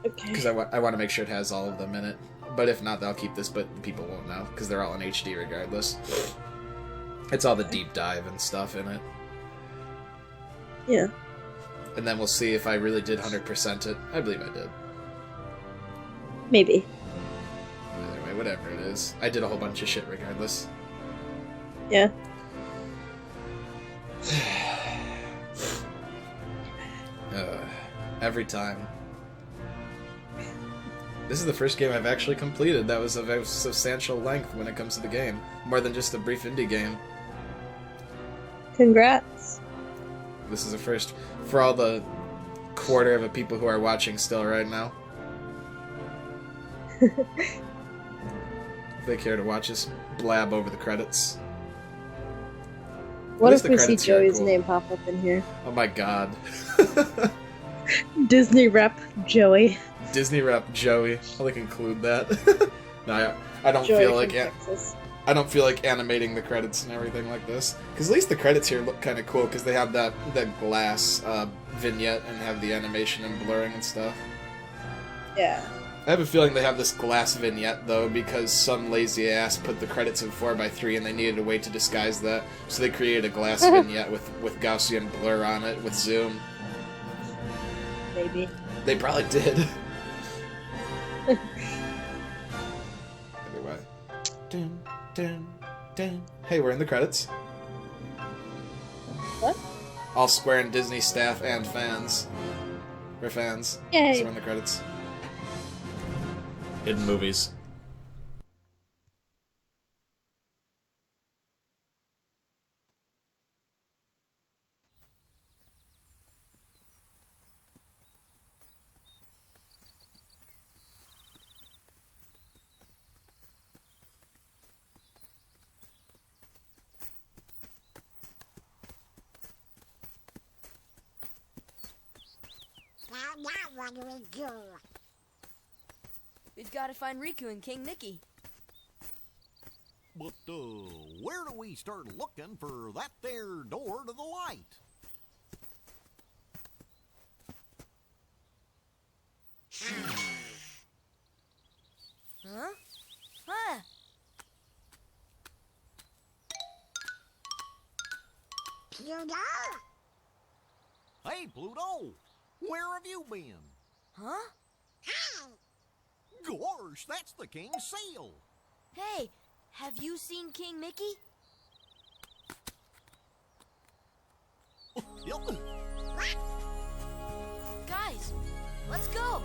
Okay. Because I want to make sure it has all of them in it. But if not, I'll keep this, but people won't know, because they're all in HD regardless. It's all the deep dive and stuff in it. Yeah. And then we'll see if I really did 100% it. I believe I did. Maybe. Anyway, whatever it is. I did a whole bunch of shit regardless. Yeah. Every time. This is the first game I've actually completed that was of a substantial length when it comes to the game. More than just a brief indie game. Congrats. This is a first for all the quarter of the people who are watching still right now. If they care to watch us blab over the credits. What if we see Joey's name pop up in here? Oh my god. Disney rep Joey. Disney rep Joey. I'll like include that. No, I don't feel like I don't feel like animating the credits and everything like this. Because at least the credits here look kind of cool because they have that glass vignette and have the animation and blurring and stuff. Yeah. I have a feeling they have this glass vignette, though, because some lazy ass put the credits in 4:3 and they needed a way to disguise that. So they created a glass vignette with Gaussian blur on it, with zoom. Maybe. They probably did. Anyway. Dun, dun, dun. Hey, we're in the credits. What? All Square and Disney staff and fans. We're fans. Yay. So we're in the credits. in movies. Now what do we do? We've got to find Riku and King Mickey. But, where do we start looking for that there door to the light? Huh? Huh? Pluto? Hey, Pluto! Where have you been? Huh? Hi! Gosh, that's the king's seal! Hey, have you seen King Mickey? Yep. Guys, let's go!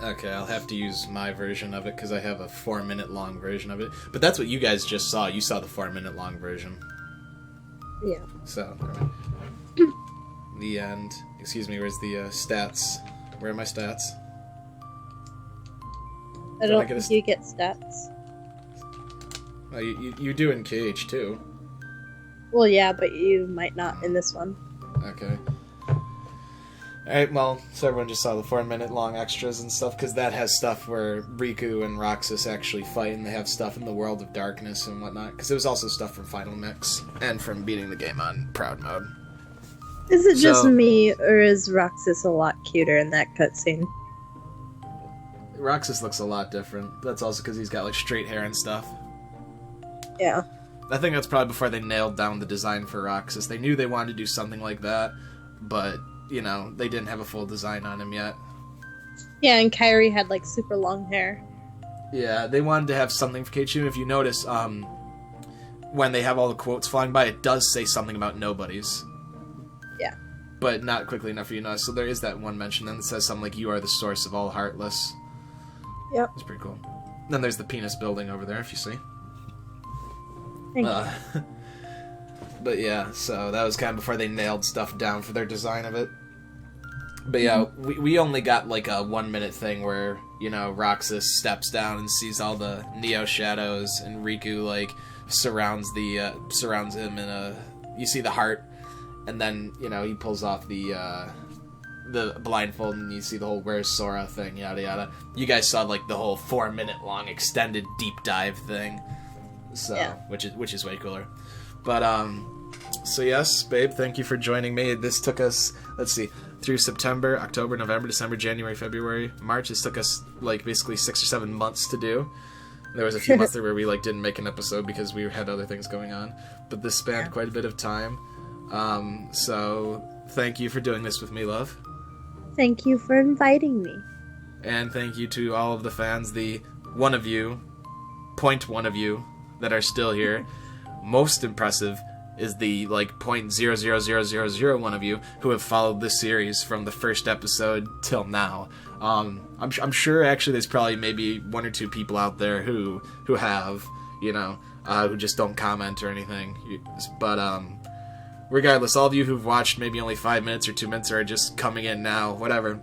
Okay, I'll have to use my version of it because I have a 4-minute long version of it. But that's what you guys just saw. You saw the 4-minute long version. Yeah. So, the end. Excuse me, where's the stats? Where are my stats? I don't think you get stats. Oh, you do in KH too. Well, yeah, but you might not in this one. Okay. Alright, well, so everyone just saw the 4-minute long extras and stuff, because that has stuff where Riku and Roxas actually fight, and they have stuff in the World of Darkness and whatnot, because there was also stuff from Final Mix, and from beating the game on Proud Mode. Is it just me, or is Roxas a lot cuter in that cutscene? Roxas looks a lot different. That's also because he's got, like, straight hair and stuff. Yeah. I think that's probably before they nailed down the design for Roxas. They knew they wanted to do something like that, but... you know, they didn't have a full design on him yet. Yeah, and Kairi had, like, super long hair. Yeah, they wanted to have something for Keiichi. If you notice, when they have all the quotes flying by, it does say something about nobodies. Yeah. But not quickly enough for you to notice. So there is that one mention, then it says something like, you are the source of all heartless. Yep. It's pretty cool. Then there's the penis building over there, if you see. Thank you. But yeah, so that was kind of before they nailed stuff down for their design of it. But yeah, we only got like a 1-minute thing where, you know, Roxas steps down and sees all the Neo shadows, and Riku like surrounds him in a. You see the heart, and then you know he pulls off the blindfold, and you see the whole "Where's Sora" thing, yada yada. You guys saw like the whole 4-minute long extended deep dive thing, so yeah. which is way cooler. But so yes, babe, thank you for joining me. This took us, let's see, through September, October, November, December, January, February, March. This took us like basically 6 or 7 months to do. There was a few months there where we like didn't make an episode because we had other things going on, but this spanned quite a bit of time. So thank you for doing this with me, love. Thank you for inviting me. And thank you to all of the fans, the 1 of you, 0.1 of you that are still here. Most impressive is the like 0.00001 of you who have followed this series from the first episode till now. I'm sure actually there's probably maybe 1 or 2 people out there who have, you know, who just don't comment or anything. But regardless, all of you who've watched maybe only 5 minutes or 2 minutes or are just coming in now, whatever.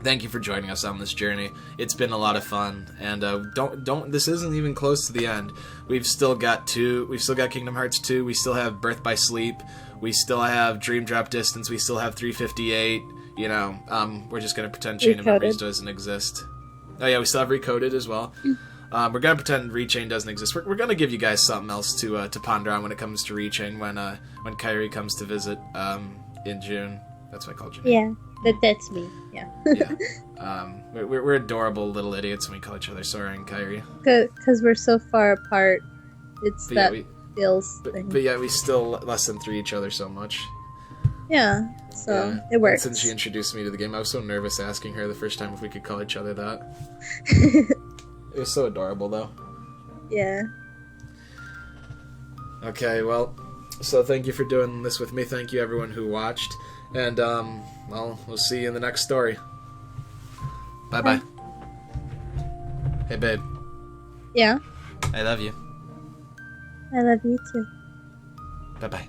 Thank you for joining us on this journey. It's been a lot of fun, and don't. This isn't even close to the end. We've still got Kingdom Hearts 2. We still have Birth by Sleep. We still have Dream Drop Distance. We still have 358. You know, we're just gonna pretend Chain of Memories doesn't exist. Oh yeah, we still have Recoded as well. We're gonna pretend Rechain doesn't exist. We're gonna give you guys something else to ponder on when it comes to Rechain when Kairi comes to visit in June. That's what I called Janine. Yeah. That's me, yeah. Yeah. We're adorable little idiots when we call each other Sora and Kairi. Because we're so far apart. It's but feels thing. But yeah, we still less than 3 each other so much. Yeah, so it works. And since she introduced me to the game, I was so nervous asking her the first time if we could call each other that. It was so adorable, though. Yeah. Okay, well, so thank you for doing this with me. Thank you, everyone who watched. And, well, we'll see you in the next story. Bye-bye. Hey, babe. Yeah? I love you. I love you, too. Bye-bye.